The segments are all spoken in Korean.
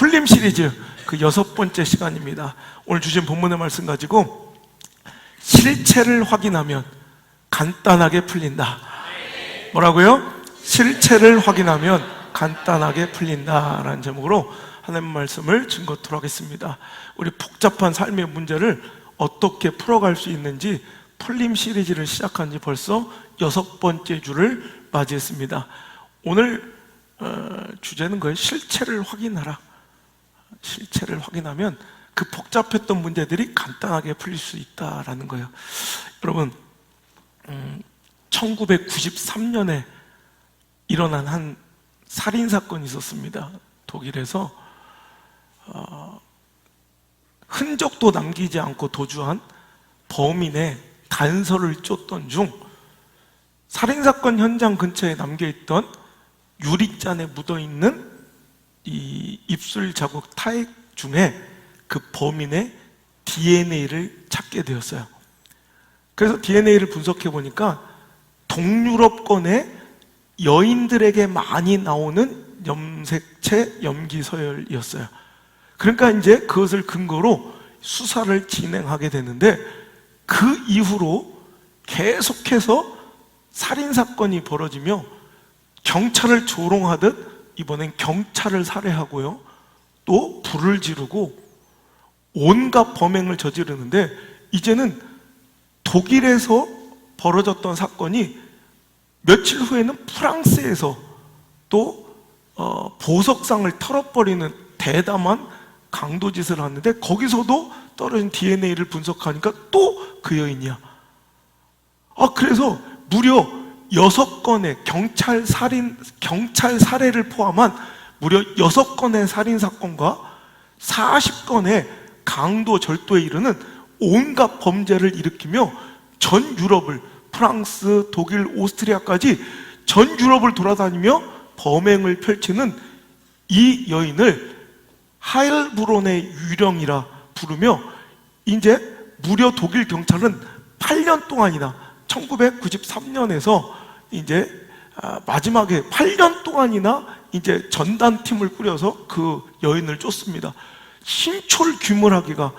풀림 시리즈 그 6번째 시간입니다. 오늘 주신 본문의 말씀 가지고 실체를 확인하면 간단하게 풀린다. 뭐라고요? 실체를 확인하면 간단하게 풀린다라는 제목으로 하나님 말씀을 증거토록 하겠습니다. 우리 복잡한 삶의 문제를 어떻게 풀어갈 수 있는지 풀림 시리즈를 시작한 지 벌써 6번째 주를 맞이했습니다. 오늘 주제는 거예요. 실체를 확인하라. 실체를 확인하면 그 복잡했던 문제들이 간단하게 풀릴 수 있다라는 거예요. 여러분, 1993년에 일어난 한 살인사건이 있었습니다. 독일에서 흔적도 남기지 않고 도주한 범인의 단서를 쫓던 중 살인사건 현장 근처에 남겨있던 유리잔에 묻어있는 이 입술 자국 타액 중에 그 범인의 DNA를 찾게 되었어요. 그래서 DNA를 분석해 보니까 동유럽권의 여인들에게 많이 나오는 염색체 염기 서열이었어요. 그러니까 이제 그것을 근거로 수사를 진행하게 되는데, 그 이후로 계속해서 살인사건이 벌어지며 경찰을 조롱하듯 이번엔 경찰을 살해하고요, 또 불을 지르고 온갖 범행을 저지르는데, 이제는 독일에서 벌어졌던 사건이 며칠 후에는 프랑스에서 또 보석상을 털어버리는 대담한 강도짓을 하는데, 거기서도 떨어진 DNA를 분석하니까 또 그 여인이야. 그래서 무려 6건의 경찰 살해를 포함한 무려 6건의 살인사건과 40건의 강도 절도에 이르는 온갖 범죄를 일으키며 전 유럽을, 프랑스, 독일, 오스트리아까지 전 유럽을 돌아다니며 범행을 펼치는 이 여인을 하일브론의 유령이라 부르며, 이제 무려 독일 경찰은 8년 동안이나 1993년에서 이제 마지막에 8년 동안이나 이제 전단팀을 꾸려서 그 여인을 쫓습니다. 신출 규모라기가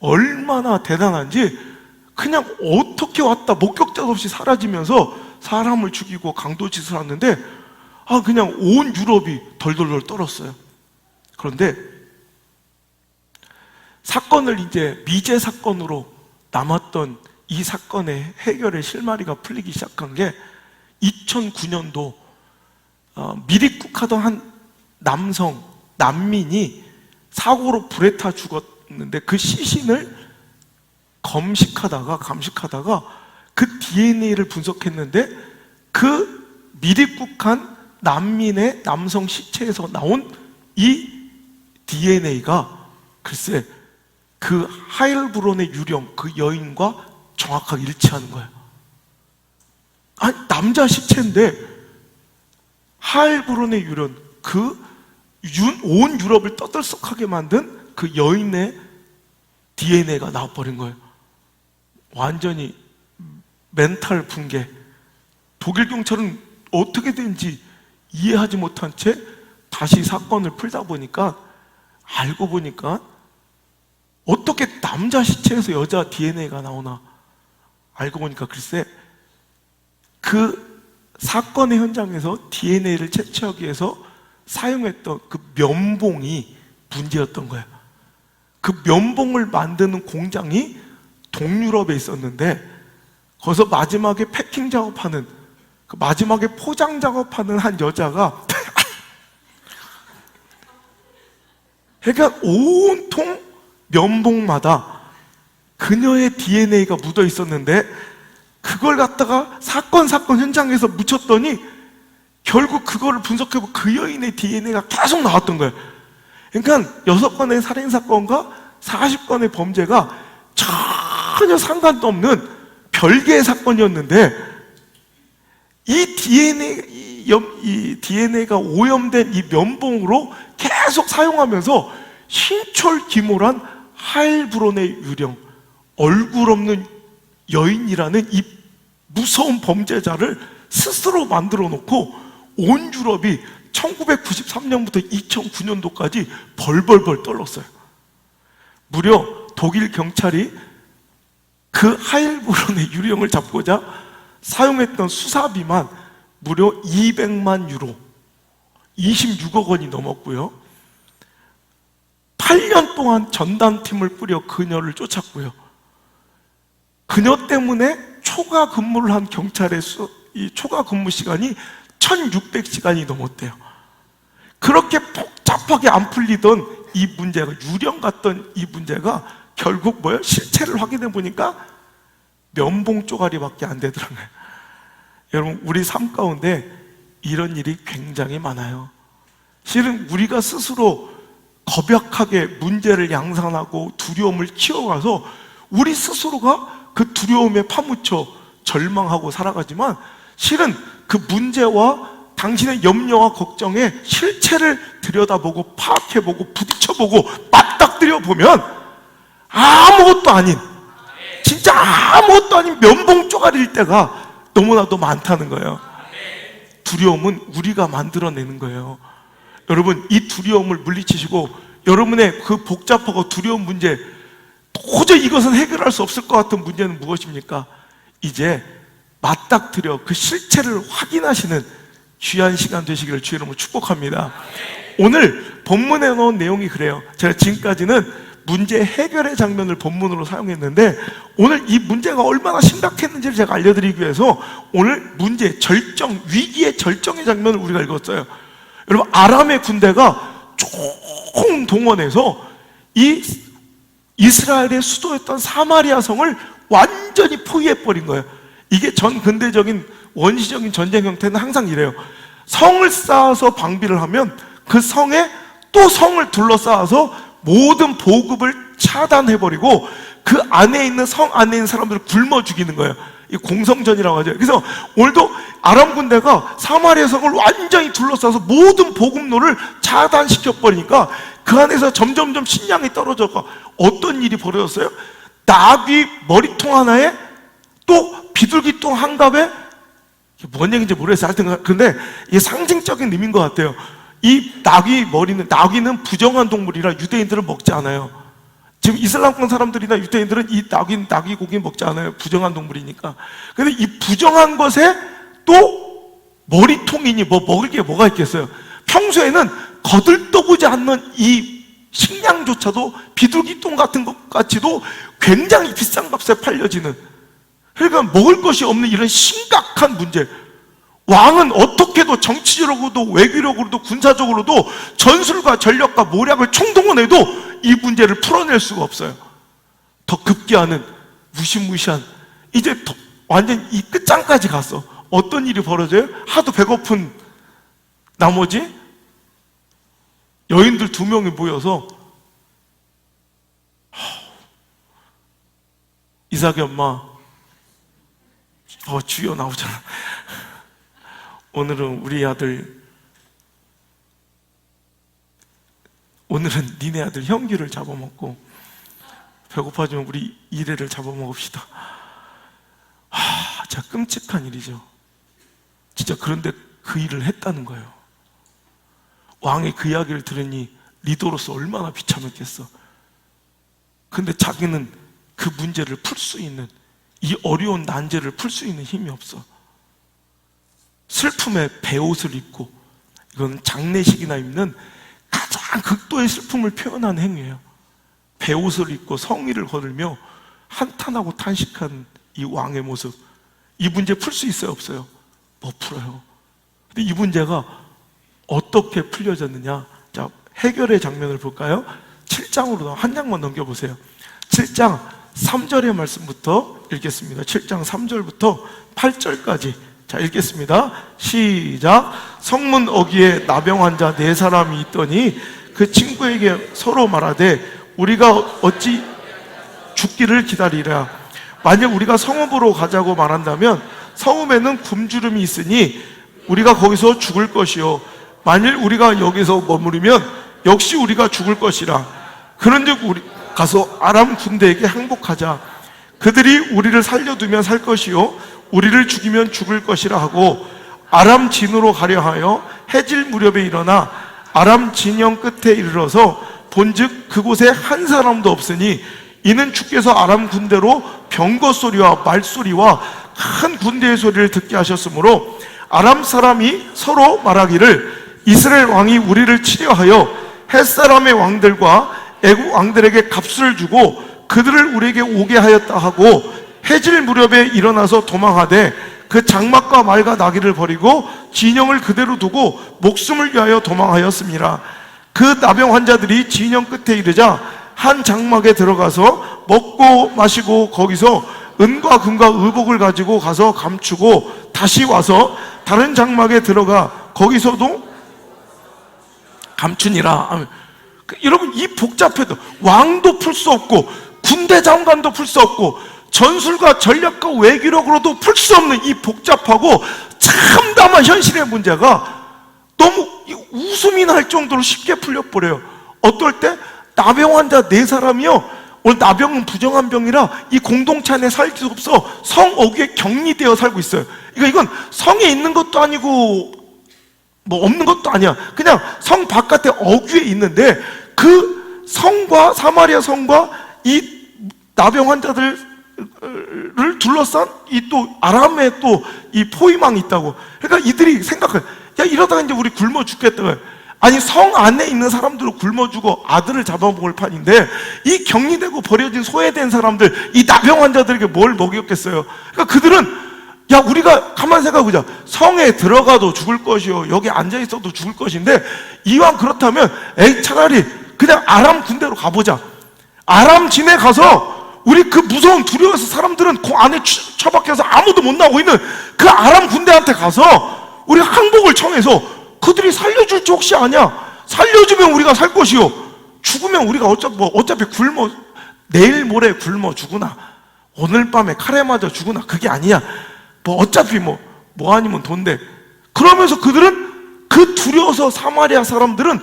얼마나 대단한지, 그냥 어떻게 왔다 목격자도 없이 사라지면서 사람을 죽이고 강도짓을 하는데 그냥 온 유럽이 덜덜덜 떨었어요. 그런데 사건을 이제 미제 사건으로 남았던 이 사건의 해결의 실마리가 풀리기 시작한 게 2009년도 미립국하던 한 난민이 사고로 불에 타 죽었는데, 그 시신을 감식하다가 그 DNA를 분석했는데, 그 미립국한 난민의 남성 시체에서 나온 이 DNA가 글쎄 그 하일브론의 유령, 그 여인과 정확하게 일치하는 거예요. 남자 시체인데 하일브론의 유령, 온 유럽을 떠들썩하게 만든 그 여인의 DNA가 나와버린 거예요. 완전히 멘탈 붕괴. 독일 경찰은 어떻게 된지 이해하지 못한 채 다시 사건을 풀다 보니까, 알고 보니까 어떻게 남자 시체에서 여자 DNA가 나오나, 알고 보니까 글쎄 그 사건의 현장에서 DNA를 채취하기 위해서 사용했던 그 면봉이 문제였던 거예요. 그 면봉을 만드는 공장이 동유럽에 있었는데, 거기서 마지막에 패킹 작업하는, 그 마지막에 포장 작업하는 한 여자가 그러니까 온통 면봉마다 그녀의 DNA가 묻어 있었는데, 그걸 갖다가 사건 현장에서 묻혔더니 결국 그거를 분석해보고 그 여인의 DNA가 계속 나왔던 거예요. 그러니까 6건의 살인사건과 40건의 범죄가 전혀 상관도 없는 별개의 사건이었는데, 이 DNA가 오염된 이 면봉으로 계속 사용하면서 신철기모란 하일브론의 유령, 얼굴 없는 여인이라는 이 무서운 범죄자를 스스로 만들어 놓고 온 유럽이 1993년부터 2009년도까지 벌벌벌 떨었어요. 무려 독일 경찰이 그 하일브론의 유령을 잡고자 사용했던 수사비만 무려 200만 유로, 26억 원이 넘었고요. 8년 동안 전담팀을 꾸려 그녀를 쫓았고요. 그녀 때문에 초과 근무를 한 경찰의 이 초과 근무 시간이 1600시간이 넘었대요. 그렇게 복잡하게 안 풀리던 이 문제가, 유령 같던 이 문제가 결국 뭐예요? 실체를 확인해 보니까 면봉 쪼가리밖에 안 되더라고요. 여러분, 우리 삶 가운데 이런 일이 굉장히 많아요. 실은 우리가 스스로 겁약하게 문제를 양산하고 두려움을 키워가서 우리 스스로가 그 두려움에 파묻혀 절망하고 살아가지만, 실은 그 문제와 당신의 염려와 걱정에 실체를 들여다보고 파악해보고 부딪혀보고 맞닥뜨려 보면 아무것도 아닌, 진짜 아무것도 아닌 면봉 쪼가리일 때가 너무나도 많다는 거예요. 두려움은 우리가 만들어내는 거예요. 여러분, 이 두려움을 물리치시고 여러분의 그 복잡하고 두려운 문제, 도저히 이것은 해결할 수 없을 것 같은 문제는 무엇입니까? 이제 맞닥뜨려 그 실체를 확인하시는 귀한 시간 되시기를 주의 이름으로 축복합니다. 오늘 본문에 넣은 내용이 그래요. 제가 지금까지는 문제 해결의 장면을 본문으로 사용했는데, 오늘 이 문제가 얼마나 심각했는지를 제가 알려드리기 위해서 오늘 문제, 절정, 위기의 절정의 장면을 우리가 읽었어요. 여러분, 아람의 군대가 총 동원해서 이 이스라엘의 수도였던 사마리아 성을 완전히 포위해버린 거예요. 이게 전 근대적인 원시적인 전쟁 형태는 항상 이래요. 성을 쌓아서 방비를 하면 그 성에 또 성을 둘러싸아서 모든 보급을 차단해버리고 그 안에 있는 성 안에 있는 사람들을 굶어 죽이는 거예요. 이 공성전이라고 하죠. 그래서 오늘도 아람 군대가 사마리아 성을 완전히 둘러싸서 모든 보급로를 차단시켜버리니까 그 안에서 점점점 식량이 떨어져가 어떤 일이 벌어졌어요? 나귀 머리통 하나에 또 비둘기통 한 갑에, 뭔 얘기인지 모르겠어요. 하여튼 근데 이게 상징적인 의미인 것 같아요. 이 나귀 머리는, 나귀는 부정한 동물이라 유대인들은 먹지 않아요. 지금 이슬람권 사람들이나 유대인들은 이 나귀 고기 먹지 않아요. 부정한 동물이니까. 근데 이 부정한 것에 또 머리통이니 뭐 먹을 게 뭐가 있겠어요. 평소에는 거들떠보지 않는 이 식량조차도 비둘기똥 같은 것 같이도 굉장히 비싼 값에 팔려지는, 그러니까 먹을 것이 없는 이런 심각한 문제. 왕은 어떻게도 정치적으로도 외교력으로도 군사적으로도 전술과 전력과 모략을 총동원해도 이 문제를 풀어낼 수가 없어요. 더 급기야는 무시무시한, 이제 완전 이 끝장까지 갔어. 어떤 일이 벌어져요? 하도 배고픈 나머지 여인들 2명이 모여서, 이삭이 엄마, 주여 나오잖아. 오늘은 우리 아들, 오늘은 니네 아들 형규를 잡아먹고 배고파지면 우리 이래를 잡아먹읍시다. 진짜 끔찍한 일이죠. 진짜. 그런데 그 일을 했다는 거예요. 왕이 그 이야기를 들으니 리더로서 얼마나 비참했겠어. 근데 자기는 그 문제를 풀 수 있는, 이 어려운 난제를 풀 수 있는 힘이 없어. 슬픔에 배옷을 입고, 이건 장례식이나 입는 가장 극도의 슬픔을 표현한 행위예요. 배옷을 입고 성의를 거들며 한탄하고 탄식한 이 왕의 모습. 이 문제 풀 수 있어요, 없어요? 못 풀어요. 근데 이 문제가 어떻게 풀려졌느냐? 자, 해결의 장면을 볼까요? 7장으로 한 장만 넘겨보세요. 7장 3절의 말씀부터 읽겠습니다. 7장 3절부터 8절까지. 자, 읽겠습니다. 시작. 성문 어귀에 나병 환자 4사람이 있더니 그 친구에게 서로 말하되 우리가 어찌 죽기를 기다리랴. 만약 우리가 성읍으로 가자고 말한다면 성읍에는 굶주림이 있으니 우리가 거기서 죽을 것이요, 만일 우리가 여기서 머무르면 역시 우리가 죽을 것이라. 그런즉 우리 가서 아람 군대에게 항복하자. 그들이 우리를 살려두면 살 것이요 우리를 죽이면 죽을 것이라 하고, 아람 진으로 가려 하여 해질 무렵에 일어나 아람 진영 끝에 이르러서 본즉 그곳에 한 사람도 없으니 이는 주께서 아람 군대로 병거 소리와 말소리와 큰 군대의 소리를 듣게 하셨으므로 아람 사람이 서로 말하기를 이스라엘 왕이 우리를 치려하여 햇사람의 왕들과 애국 왕들에게 값을 주고 그들을 우리에게 오게 하였다 하고 해질 무렵에 일어나서 도망하되 그 장막과 말과 나귀를 버리고 진영을 그대로 두고 목숨을 위하여 도망하였습니다. 그 나병 환자들이 진영 끝에 이르자 한 장막에 들어가서 먹고 마시고 거기서 은과 금과 의복을 가지고 가서 감추고 다시 와서 다른 장막에 들어가 거기서도 감추니라. 여러분, 이 복잡해도 왕도 풀 수 없고 군대 장관도 풀 수 없고 전술과 전략과 외교력으로도 풀 수 없는 이 복잡하고 참담한 현실의 문제가 너무 웃음이 날 정도로 쉽게 풀려버려요. 어떨 때 나병 환자 4사람이요, 오늘 나병은 부정한 병이라 이 공동체 안에 살 수 없어 성 어귀에 격리되어 살고 있어요. 이건 성에 있는 것도 아니고 뭐 없는 것도 아니야. 그냥 성 바깥에 어귀에 있는데 그 성과 사마리아 성과 이 나병 환자들을 둘러싼 이 또 아람에 또 이 포위망이 있다고. 그러니까 이들이 생각해, 야 이러다가 이제 우리 굶어 죽겠다. 아니 성 안에 있는 사람들을 굶어 죽어 아들을 잡아먹을 판인데 이 격리되고 버려진 소외된 사람들, 이 나병 환자들에게 뭘 먹였겠어요. 그러니까 그들은 야 우리가 가만 생각해보자. 성에 들어가도 죽을 것이요 여기 앉아있어도 죽을 것인데 이왕 그렇다면 에이 차라리 그냥 아람 군대로 가보자. 아람 진에 가서 우리 그 무서운 두려워서 사람들은 그 안에 처박혀서 아무도 못 나오고 있는 그 아람 군대한테 가서 우리 항복을 청해서 그들이 살려줄지 혹시 아냐? 살려주면 우리가 살 것이요 죽으면 우리가 어차피 굶어 내일 모레 굶어 죽으나 오늘 밤에 칼에 맞아 죽으나 그게 아니야. 어차피 뭐 아니면 돈데. 그러면서 그들은 그 두려워서 사마리아 사람들은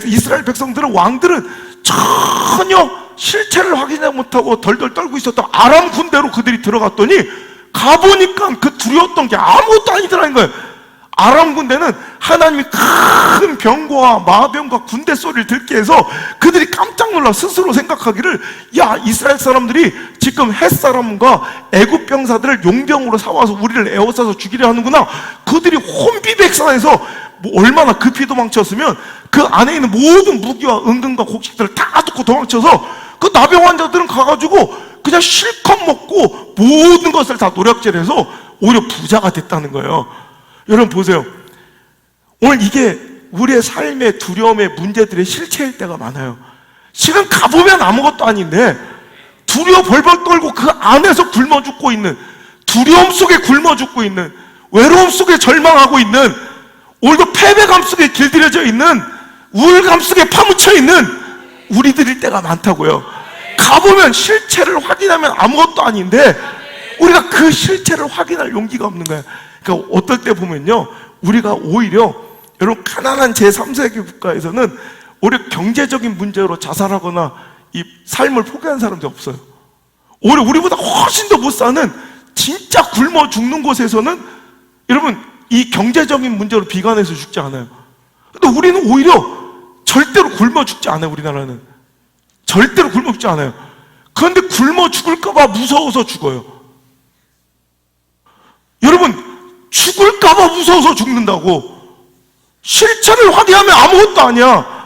이스라엘 백성들은 왕들은 전혀 실체를 확인하지 못하고 덜덜 떨고 있었던 아람 군대로 그들이 들어갔더니 가보니까 그 두려웠던 게 아무것도 아니더라는 거예요. 아람 군대는 하나님이 큰 병과 마병과 군대 소리를 듣게 해서 그들이 깜짝 놀라 스스로 생각하기를 야 이스라엘 사람들이 지금 햇사람과 애굽 병사들을 용병으로 사와서 우리를 에워싸서 죽이려 하는구나. 그들이 혼비백산해서 얼마나 급히 도망쳤으면 그 안에 있는 모든 무기와 은근과 곡식들을 다 놓고 도망쳐서 그 나병 환자들은 가가지고 그냥 실컷 먹고 모든 것을 다 노력질해서 오히려 부자가 됐다는 거예요. 여러분 보세요. 오늘 이게 우리의 삶의 두려움의 문제들의 실체일 때가 많아요. 지금 가보면 아무것도 아닌데 두려워 벌벌 떨고 그 안에서 굶어 죽고 있는, 두려움 속에 굶어 죽고 있는, 외로움 속에 절망하고 있는, 오늘도 패배감 속에 길들여져 있는, 우울감 속에 파묻혀 있는 우리들일 때가 많다고요. 가보면 실체를 확인하면 아무것도 아닌데 우리가 그 실체를 확인할 용기가 없는 거예요. 그러니까 어떨 때 보면요, 우리가 오히려 여러분 가난한 제3세계 국가에서는 오히려 경제적인 문제로 자살하거나 이 삶을 포기한 사람들이 없어요. 오히려 우리보다 훨씬 더 못 사는 진짜 굶어 죽는 곳에서는 여러분 이 경제적인 문제로 비관해서 죽지 않아요. 근데 우리는 오히려 절대로 굶어 죽지 않아요. 우리나라는 절대로 굶어 죽지 않아요. 그런데 굶어 죽을까 봐 무서워서 죽어요. 여러분 죽을까 봐 무서워서 죽는다고. 실체를 확인하면 아무것도 아니야.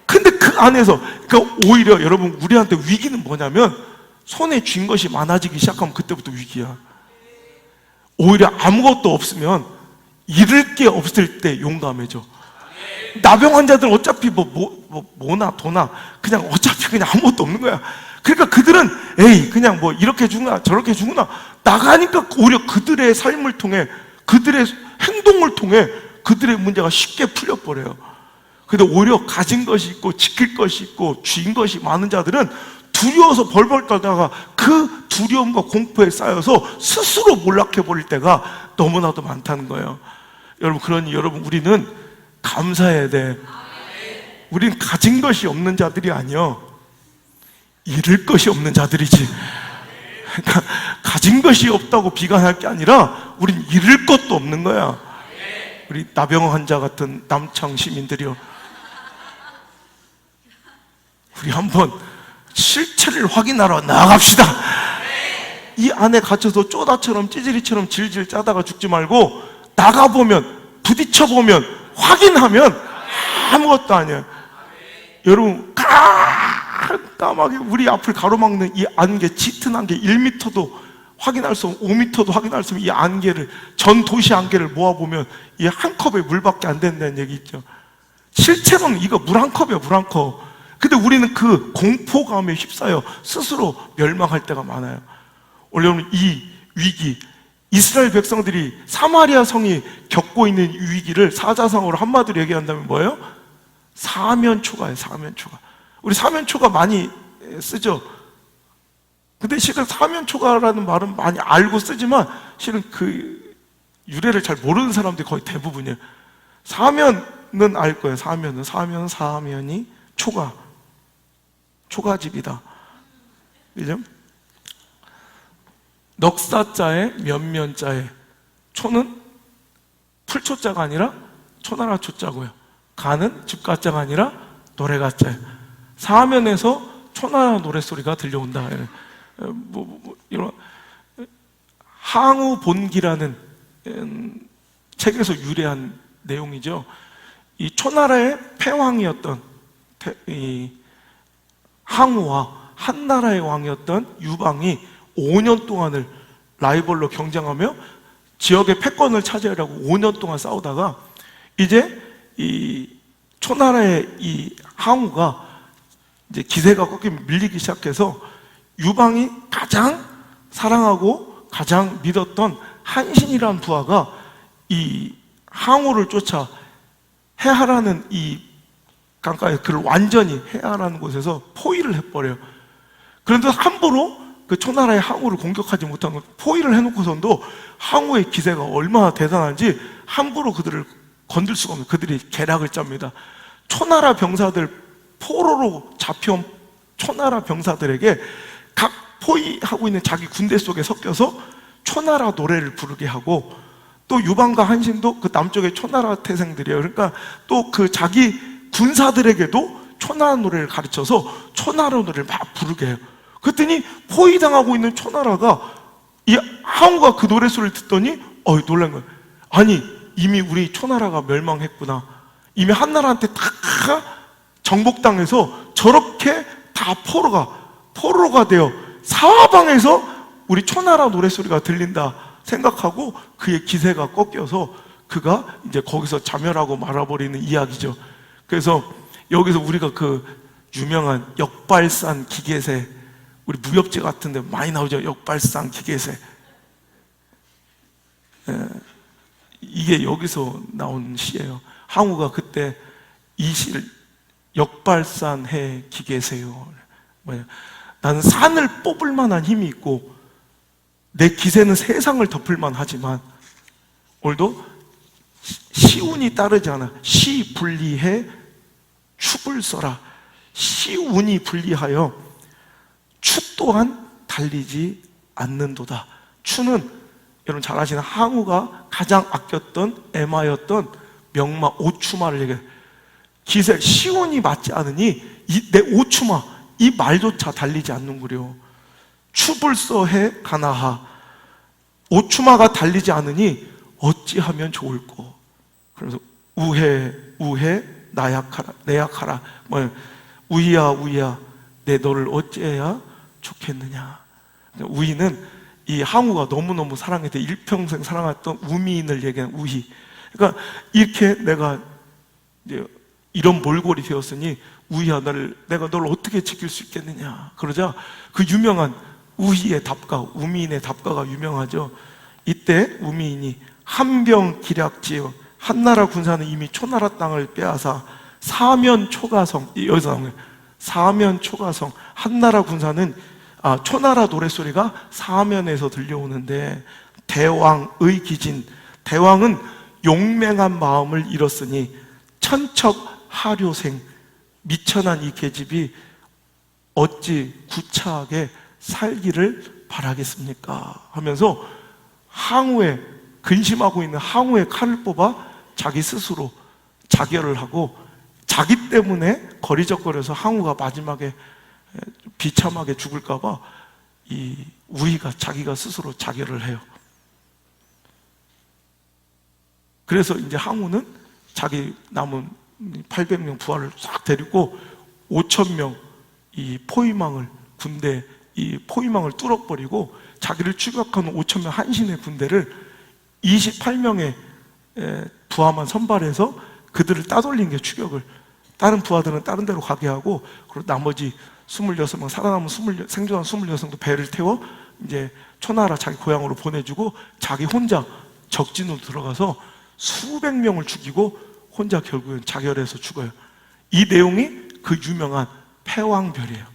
근데 그 안에서 그러니까 오히려 여러분 우리한테 위기는 뭐냐면 손에 쥔 것이 많아지기 시작하면 그때부터 위기야. 오히려 아무것도 없으면 잃을 게 없을 때 용감해져. 나병 환자들은 어차피 뭐나 도나 그냥 어차피 그냥 아무것도 없는 거야. 그러니까 그들은 에이 그냥 뭐 이렇게 죽나 저렇게 죽나 나가니까 오히려 그들의 삶을 통해 그들의 행동을 통해 그들의 문제가 쉽게 풀려버려요. 근데 오히려 가진 것이 있고 지킬 것이 있고 쥔 것이 많은 자들은 두려워서 벌벌 떨다가 그 두려움과 공포에 쌓여서 스스로 몰락해버릴 때가 너무나도 많다는 거예요. 여러분 그러니 여러분 우리는 감사해야 돼. 우린 가진 것이 없는 자들이 아니요 잃을 것이 없는 자들이지. 그러니까 가진 것이 없다고 비관할 게 아니라 우린 잃을 것도 없는 거야. 우리 나병 환자 같은 남창 시민들이요, 우리 한번 실체를 확인하러 나아갑시다. 이 안에 갇혀서 쪼다처럼 찌질이처럼 질질 짜다가 죽지 말고 나가보면, 부딪혀보면, 확인하면 아무것도 아니에요. 여러분, 깜깜하게 우리 앞을 가로막는 이 안개, 짙은 안개 1m도 확인할 수 없고 5m도 확인할 수 없는 이 안개를, 전 도시 안개를 모아보면 이 한 컵에 물밖에 안 된다는 얘기 있죠. 실체로는 이거 물 한 컵이에요, 물 한 컵. 근데 우리는 그 공포감에 휩싸여 스스로 멸망할 때가 많아요. 원래 이 위기, 이스라엘 백성들이 사마리아 성이 겪고 있는 이 위기를 사자성어로 한마디로 얘기한다면 뭐예요? 사면초가예요, 사면초가. 우리 사면초가 많이 쓰죠. 근데 실은 사면초가라는 말은 많이 알고 쓰지만 실은 그 유래를 잘 모르는 사람들이 거의 대부분이에요. 사면은 알 거예요. 사면이 초가, 초가집이다. 그죠? 넉사자에 면면자에, 초는 풀초자가 아니라 초나라 초자고요. 가는 집가자가 아니라 노래가자예요. 사면에서 초나라 노래소리가 들려온다. 이런 항우본기라는 책에서 유래한 내용이죠. 이 초나라의 패왕이었던 이 항우와 한나라의 왕이었던 유방이 5년 동안을 라이벌로 경쟁하며 지역의 패권을 차지하려고 5년 동안 싸우다가 이제 이 초나라의 이 항우가 이제 기세가 꺾이면 밀리기 시작해서 유방이 가장 사랑하고 가장 믿었던 한신이라는 부하가 이 항우를 쫓아 해하라는 이 강가에 그를 완전히 해하라는 곳에서 포위를 해버려요. 그런데 함부로 그 초나라의 항우를 공격하지 못한 건, 포위를 해놓고선도 항우의 기세가 얼마나 대단한지 함부로 그들을 건들 수가 없는, 그들이 계략을 짭니다. 초나라 병사들, 포로로 잡혀온 초나라 병사들에게 각 포위하고 있는 자기 군대 속에 섞여서 초나라 노래를 부르게 하고, 또 유방과 한신도 그 남쪽의 초나라 태생들이에요. 그러니까 또 그 자기 군사들에게도 초나라 노래를 가르쳐서 초나라 노래를 막 부르게 해요. 그랬더니 포위당하고 있는 초나라가, 이 항우가 그 노래소리를 듣더니 놀란 거예요. 아니, 이미 우리 초나라가 멸망했구나. 이미 한나라한테 다 정복당해서 저렇게 다 포로가 되어 사방에서 우리 초나라 노래소리가 들린다 생각하고 그의 기세가 꺾여서 그가 이제 거기서 자멸하고 말아버리는 이야기죠. 그래서 여기서 우리가 그 유명한 역발산 기계세, 우리 무협지 같은 데 많이 나오죠. 역발산 기계세. 이게 여기서 나온 시예요. 항우가 그때 이 시를 역발산해 기계세요. 뭐냐? 나는 산을 뽑을 만한 힘이 있고 내 기세는 세상을 덮을 만하지만 오늘도 시운이 따르지 않아. 시 분리해 축을 써라. 시운이 분리하여 축 또한 달리지 않는도다. 추는 여러분 잘 아시는 항우가 가장 아꼈던 애마였던 명마 오추마를 얘기해요. 기세, 시운이 맞지 않으니 내 오추마, 이 말조차 달리지 않는구려. 추불서해 가나하, 오추마가 달리지 않으니 어찌하면 좋을꼬. 그래서 우해 나약하라, 내약하라. 우희야 내 너를 어찌해야 좋겠느냐. 우희는 이 항우가 너무너무 사랑했대. 일평생 사랑했던 우미인을 얘기하는 우희. 그러니까 이렇게 내가 이제 이런 몰골이 되었으니 우희야, 내가 널 어떻게 지킬 수 있겠느냐. 그러자 그 유명한 우희의 답가, 우미인의 답가가 유명하죠. 이때 우미인이 한병 기략지어, 한나라 군사는 이미 초나라 땅을 빼앗아 사면초가성, 여기서 나오는 사면초가성, 한나라 군사는 초나라 노래소리가 사면에서 들려오는데, 대왕의 기진, 대왕은 용맹한 마음을 잃었으니 천척하료생, 미천한 이 계집이 어찌 구차하게 살기를 바라겠습니까? 하면서 항우의, 근심하고 있는 항우의 칼을 뽑아 자기 스스로 자결을 하고, 자기 때문에 거리적거려서 항우가 마지막에 비참하게 죽을까봐 이 우희가 자기가 스스로 자결을 해요. 그래서 이제 항우는 자기 남은 800명 부하를 싹 데리고 5,000명 이 포위망을, 군대 이 포위망을 뚫어버리고 자기를 추격하는 5,000명 한신의 군대를 28명의 부하만 선발해서 그들을 따돌린 게 추격을, 다른 부하들은 다른 데로 가게 하고, 그리고 나머지 26명, 살아남은 생존한 26명도 배를 태워 이제 초나라 자기 고향으로 보내주고, 자기 혼자 적진으로 들어가서 수백 명을 죽이고 혼자 결국엔 자결해서 죽어요. 이 내용이 그 유명한 패왕별이에요.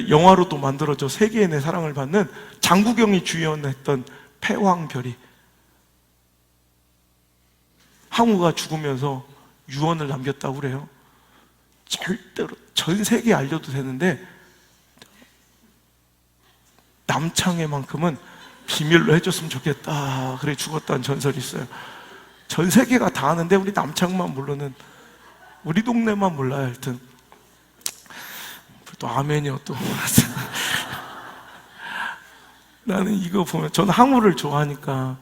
영화로도 만들어져 세계인의 사랑을 받는 장국영이 주연했던 패왕별이, 항우가 죽으면서 유언을 남겼다고 그래요. 절대로 전 세계에 알려도 되는데 남창희만큼은 비밀로 해줬으면 좋겠다. 그래 죽었다는 전설이 있어요. 전 세계가 다 아는데 우리 남창만 모르는, 우리 동네만 몰라요. 하여튼 또 아멘이요 또. 나는 이거 보면, 저는 항우를 좋아하니까.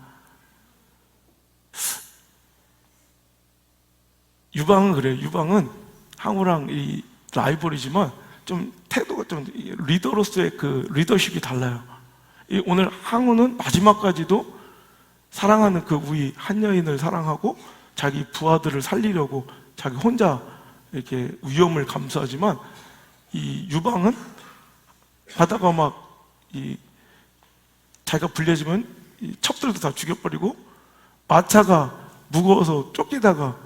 유방은 그래요. 유방은 항우랑 이 라이벌이지만 좀 태도가 좀 리더로서의 그 리더십이 달라요. 오늘 항우는 마지막까지도 사랑하는 그 우리 한 여인을 사랑하고 자기 부하들을 살리려고 자기 혼자 이렇게 위험을 감수하지만, 이 유방은 하다가 막 이 자기가 불리해지면 이 첩들도 다 죽여버리고, 마차가 무거워서 쫓기다가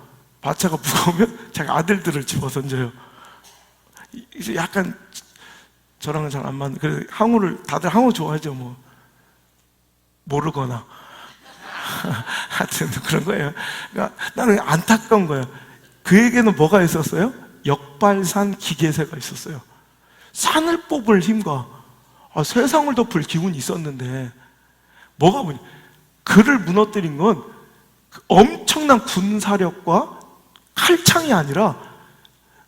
마차가 무거우면 자기 아들들을 집어던져요. 이제 약간 저랑은 잘 안 맞는, 그래서 항우를 다들 항우 좋아하죠 뭐, 모르거나. 하여튼 그런 거예요. 그러니까 나는 안타까운 거예요. 그에게는 뭐가 있었어요? 역발산 기계세가 있었어요. 산을 뽑을 힘과 세상을 덮을 기운이 있었는데, 뭐가 뭐냐, 그를 무너뜨린 건 엄청난 군사력과 칼창이 아니라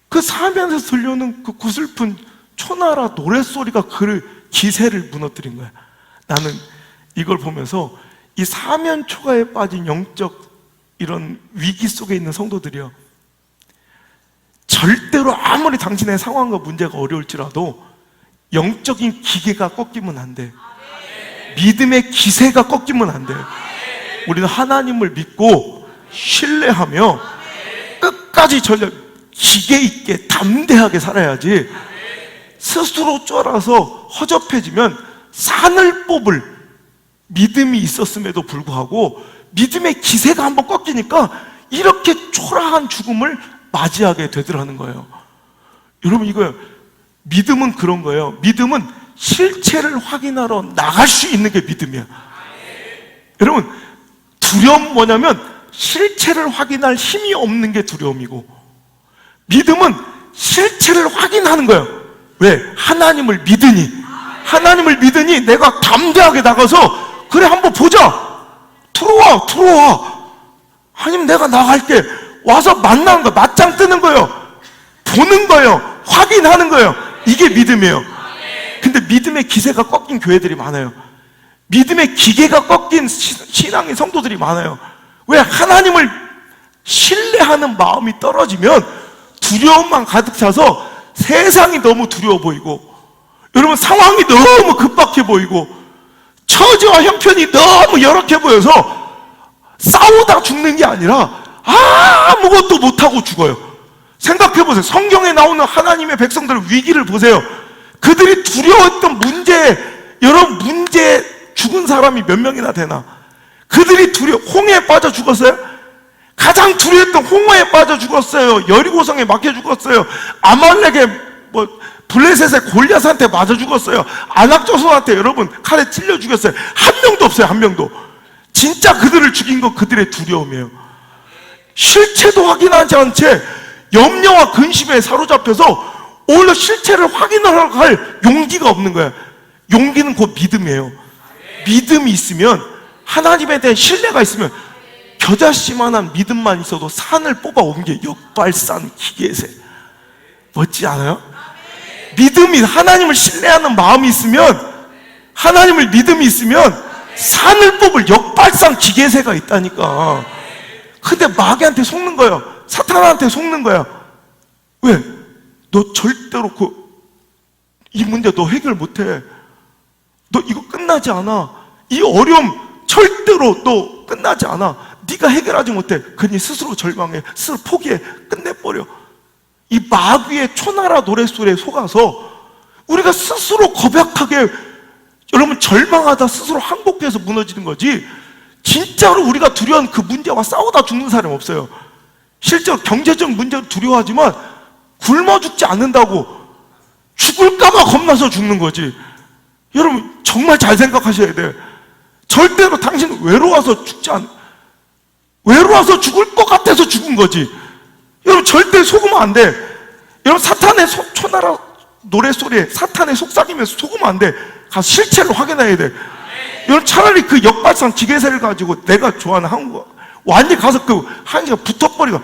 그 사면에서 들려오는 그 구슬픈 초나라 노랫소리가 그를, 기세를 무너뜨린 거야. 나는 이걸 보면서 이 사면 초가에 빠진 영적 이런 위기 속에 있는 성도들이요, 절대로 아무리 당신의 상황과 문제가 어려울지라도 영적인 기계가 꺾이면 안 돼. 믿음의 기세가 꺾이면 안 돼. 우리는 하나님을 믿고 신뢰하며 끝까지 전력 기계 있게 담대하게 살아야지, 스스로 쫄아서 허접해지면 산을 뽑을 믿음이 있었음에도 불구하고 믿음의 기세가 한번 꺾이니까 이렇게 초라한 죽음을 맞이하게 되더라는 거예요. 여러분, 이거요, 믿음은 그런 거예요. 믿음은 실체를 확인하러 나갈 수 있는 게 믿음이야. 여러분, 두려움 뭐냐면 실체를 확인할 힘이 없는 게 두려움이고, 믿음은 실체를 확인하는 거예요. 왜? 하나님을 믿으니. 하나님을 믿으니 내가 담대하게 나가서, 그래 한번 보자, 들어와 하나님 내가 나갈게, 와서 만나는 거예요. 맞짱 뜨는 거예요. 보는 거예요. 확인하는 거예요. 이게 믿음이에요. 근데 믿음의 기세가 꺾인 교회들이 많아요. 믿음의 기계가 꺾인 신앙의 성도들이 많아요. 왜? 하나님을 신뢰하는 마음이 떨어지면 두려움만 가득 차서 세상이 너무 두려워 보이고, 여러분 상황이 너무 급박해 보이고, 처지와 형편이 너무 열악해 보여서 싸우다 죽는 게 아니라 아무것도 못하고 죽어요. 생각해보세요. 성경에 나오는 하나님의 백성들의 위기를 보세요. 그들이 두려웠던 문제, 여러분 문제 죽은 사람이 몇 명이나 되나? 그들이 홍해에 빠져 죽었어요? 가장 두려웠던 홍해에 빠져 죽었어요. 여리고성에 막혀 죽었어요. 아말렉의 블레셋의 골리앗한테 맞아 죽었어요. 안악조선한테 여러분 칼에 찔려 죽였어요. 한 명도 없어요. 한 명도. 진짜 그들을 죽인 건 그들의 두려움이에요. 실체도 확인하지 않은 채 염려와 근심에 사로잡혀서 오히려 실체를 확인하러 갈 용기가 없는 거야. 용기는 곧 믿음이에요. 믿음이 있으면, 하나님에 대한 신뢰가 있으면 겨자씨만한 믿음만 있어도 산을 뽑아 옮겨 역발산 기계세. 멋지지 않아요? 믿음이, 하나님을 신뢰하는 마음이 있으면, 하나님을 믿음이 있으면 산을 뽑을 역발상 기계세가 있다니까. 근데 마귀한테 속는 거예요. 사탄한테 속는 거야. 왜? 너 절대로 이 문제 너 해결 못해. 너 이거 끝나지 않아. 이 어려움 절대로 너 끝나지 않아. 네가 해결하지 못해. 그러니 스스로 절망해. 스스로 포기해. 끝내버려. 이 마귀의 초나라 노랫소리에 속아서 우리가 스스로 고백하게, 여러분, 절망하다 스스로 항복해서 무너지는 거지, 진짜로 우리가 두려운 그 문제와 싸우다 죽는 사람 없어요. 실제로 경제적 문제를 두려워하지만 굶어 죽지 않는다고, 죽을까봐 겁나서 죽는 거지. 여러분, 정말 잘 생각하셔야 돼. 절대로 당신은 외로워서 외로워서 죽을 것 같아서 죽은 거지. 여러분, 절대 속으면 안 돼. 여러분, 사탄의 초나라 노랫소리에 사탄의 속삭임에서 속으면 안 돼. 가서 실체를 확인해야 돼. 여러분, 차라리 그 역발상 기계세를 가지고 내가 좋아하는 한국 완전히 가서 그 한지가 붙어버리고,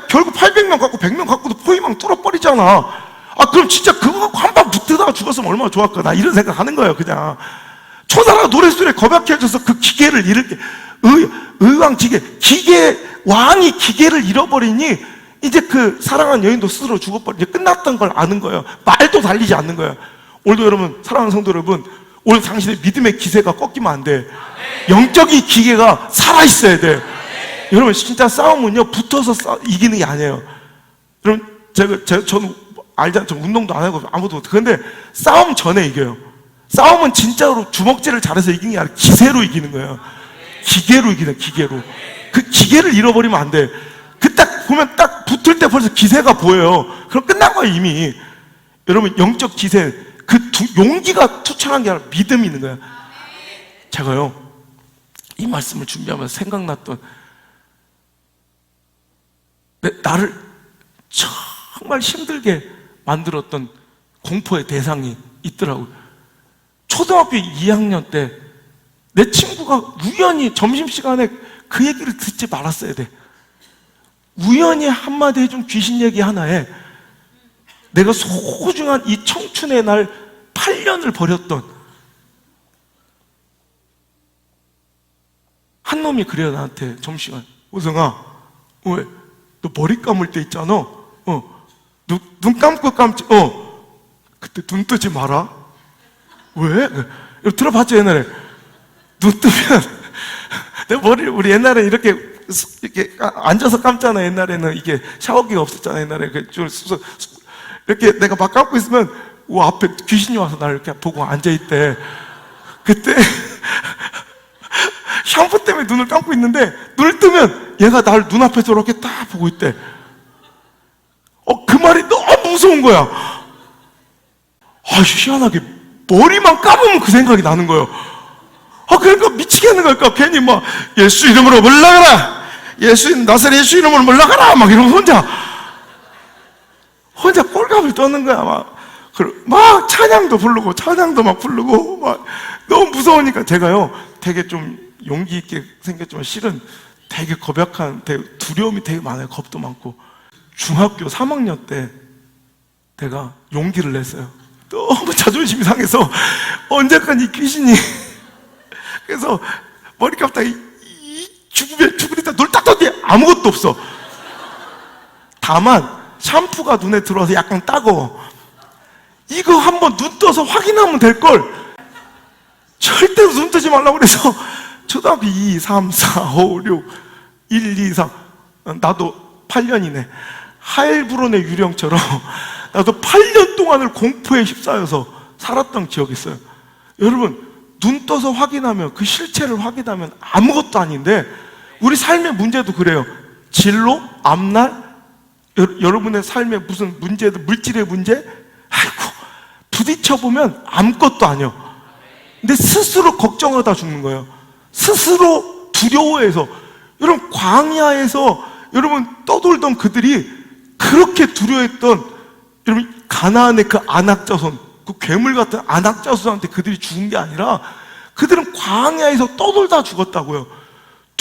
결국 800명 갖고 100명 갖고도 포위망 뚫어버리잖아. 그럼 진짜 그거 갖고 한 방 붙다가 죽었으면 얼마나 좋았까. 나 이런 생각 하는 거예요. 그냥 초나라 노랫소리에 고백해줘서 그 기계를 잃을게. 의왕 기계 왕이 기계를 잃어버리니 이제 그 사랑하는 여인도 스스로 죽어버리니 끝났던 걸 아는 거예요. 말도 달리지 않는 거예요. 오늘도 여러분, 사랑하는 성도 여러분, 오늘 당신의 믿음의 기세가 꺾이면 안 돼. 영적인 기계가 살아있어야 돼. 여러분, 진짜 싸움은요, 붙어서 이기는 게 아니에요. 여러분, 저는 알잖아요. 저 운동도 안 하고 아무도. 그런데 싸움 전에 이겨요. 싸움은 진짜로 주먹질을 잘해서 이기는 게 아니라 기세로 이기는 거예요. 기계로 이기는, 기계로. 그 기계를 잃어버리면 안 돼. 그 딱 보면 딱 붙을 때 벌써 기세가 보여요. 그럼 끝난 거예요, 이미. 여러분, 영적 기세, 용기가 투철한 게 아니라 믿음이 있는 거예요. 제가요, 이 말씀을 준비하면서 생각났던, 나를 정말 힘들게 만들었던 공포의 대상이 있더라고요. 초등학교 2학년 때 내 친구가 우연히 점심시간에 그 얘기를 듣지 말았어야 돼. 우연히 한마디 해준 귀신 얘기 하나에 내가 소중한 이 청춘의 날 8년을 버렸던 한 놈이 그래요. 나한테 점심시간, 오성아, 왜? 너 머리 감을 때 있잖아. 눈 감고 감지. 그때 눈 뜨지 마라. 왜? 들어봤죠, 옛날에? 눈 뜨면 내 머리를, 우리 옛날에 이렇게 앉아서 감잖아. 옛날에는 이게 샤워기가 없었잖아. 옛날에 이렇게 내가 막 감고 있으면 앞에 귀신이 와서 나를 이렇게 보고 앉아있대. 그때 샴푸 때문에 눈을 감고 있는데 눈을 뜨면 얘가 나를 눈앞에서 이렇게 딱 보고 있대. 그 말이 너무 무서운 거야. 희한하게 머리만 감으면 그 생각이 나는 거예요. 그러니까 미치겠는 거니까 괜히 막 예수 이름으로 물러가라, 나사렛 예수 이름으로 물러가라 막 이러고 혼자 꼴값을 떠는 거야. 막 찬양도 부르고 찬양도 막 부르고 막 너무 무서우니까 제가요 되게 좀 용기 있게 생겼지만 실은 되게 고백한, 되게 두려움이 되게 많아요. 겁도 많고. 중학교 3학년 때 내가 용기를 냈어요. 너무 자존심이 상해서 언제까지 이 귀신이 그래서 머리 감다가 죽으리다 눈을 딱 떴는데 아무것도 없어. 다만 샴푸가 눈에 들어와서 약간 따가워. 이거 한번 눈 떠서 확인하면 될걸. 절대로 눈 뜨지 말라고 그래서 초등학교 2, 3, 4, 5, 6, 1, 2, 3 나도 8년이네. 하엘브론의 유령처럼 나도 8년 동안을 공포에 휩싸여서 살았던 기억이 있어요. 여러분, 눈 떠서 확인하면, 그 실체를 확인하면 아무것도 아닌데, 우리 삶의 문제도 그래요. 진로, 앞날, 여러분의 삶에 무슨 문제도, 물질의 문제, 부딪혀보면 아무것도 아니요. 근데 스스로 걱정하다 죽는 거예요. 스스로 두려워해서. 여러분, 광야에서 여러분 떠돌던 그들이 그렇게 두려워했던, 여러분, 가나안의 그 안악자손, 그 괴물 같은 안악자손한테 그들이 죽은 게 아니라 그들은 광야에서 떠돌다 죽었다고요.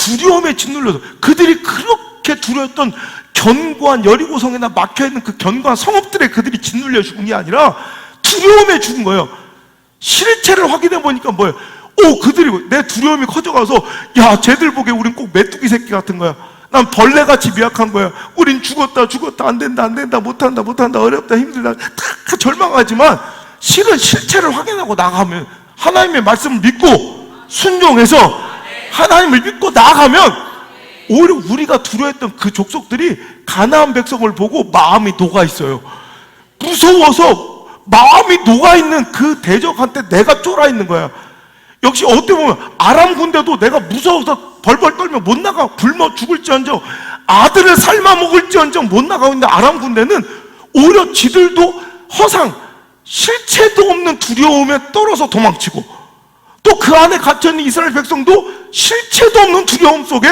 두려움에 짓눌려서 그들이 그렇게 두려웠던 견고한 여리고성에나 막혀있는 그 견고한 성읍들에 그들이 짓눌려 죽은 게 아니라 두려움에 죽은 거예요. 실체를 확인해 보니까 뭐예요? 그들이 내 두려움이 커져가서 야, 쟤들 보기에 우린 꼭 메뚜기 새끼 같은 거야. 난 벌레같이 미약한 거야. 우린 죽었다 안 된다 못한다 어렵다 힘들다 다 절망하지만 실은 실체를 확인하고 나가면 하나님의 말씀을 믿고 순종해서 하나님을 믿고 나아가면 오히려 우리가 두려워했던 그 족속들이 가나안 백성을 보고 마음이 녹아있어요. 무서워서 마음이 녹아있는 그 대적한테 내가 쫄아있는 거야. 역시 어떻게 보면 아람 군대도 내가 무서워서 벌벌 떨며 못 나가 굶어 죽을지언정 아들을 삶아 먹을지언정 못 나가고 있는데 아람 군대는 오히려 지들도 허상 실체도 없는 두려움에 떨어서 도망치고 또 그 안에 갇혀있는 이스라엘 백성도 실체도 없는 두려움 속에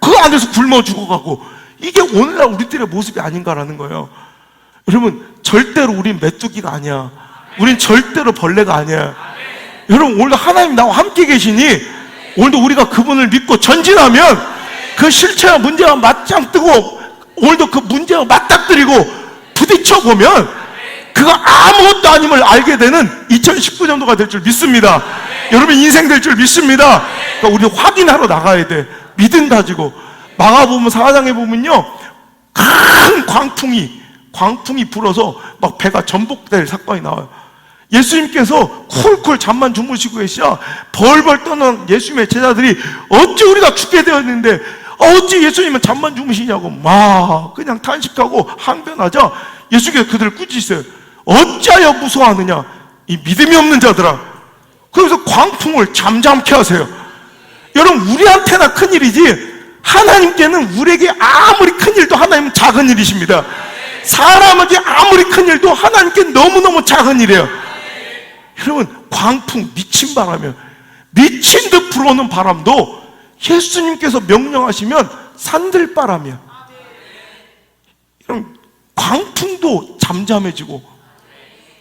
그 안에서 굶어 죽어가고 이게 오늘날 우리들의 모습이 아닌가라는 거예요. 여러분 절대로 우린 메뚜기가 아니야. 우린 절대로 벌레가 아니야. 여러분 오늘도 하나님 나와 함께 계시니 오늘도 우리가 그분을 믿고 전진하면 그 실체와 문제와 맞짱 뜨고 오늘도 그 문제와 맞닥뜨리고 부딪혀보면 그가 아무것도 아님을 알게 되는 2019년도가 될 줄 믿습니다. 여러분 인생 될 줄 믿습니다. 그러니까 우리 확인하러 나가야 돼. 믿음 가지고. 마가복음 4장에 보면요 큰 광풍이 불어서 막 배가 전복될 사건이 나와요. 예수님께서 쿨쿨 잠만 주무시고 계시자 벌벌 떠는 예수님의 제자들이 어찌 우리가 죽게 되었는데 어찌 예수님은 잠만 주무시냐고 막 그냥 탄식하고 항변하자 예수께서 그들을 꾸짖으세요. 어찌하여 무서워하느냐 이 믿음이 없는 자들아. 그래서 광풍을 잠잠케 하세요. 여러분 우리한테나 큰일이지 하나님께는 우리에게 아무리 큰일도 하나님은 작은 일이십니다. 사람에게 아무리 큰일도 하나님께 너무너무 작은 일이에요. 여러분 광풍 미친 바람이에요. 미친 듯 불어오는 바람도 예수님께서 명령하시면 산들바람이야. 여러분 광풍도 잠잠해지고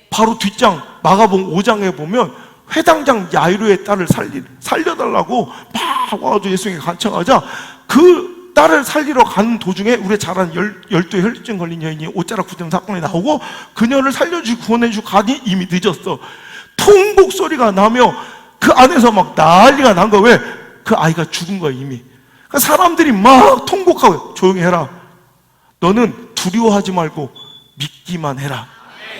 바로 뒷장 마가복음 5장에 보면 회당장 야이로의 딸을 살려달라고 막 와가지고 예수님께 간청하자 그 딸을 살리러 가는 도중에 우리 잘 아는 12의 혈증 걸린 여인이 옷자락 굳은 사건이 나오고 그녀를 살려주고 구원해주고 가니 이미 늦었어. 통곡 소리가 나며 그 안에서 막 난리가 난 거야. 왜? 그 아이가 죽은 거야 이미. 그러니까 사람들이 막 통곡하고 조용히 해라. 너는 두려워하지 말고 믿기만 해라.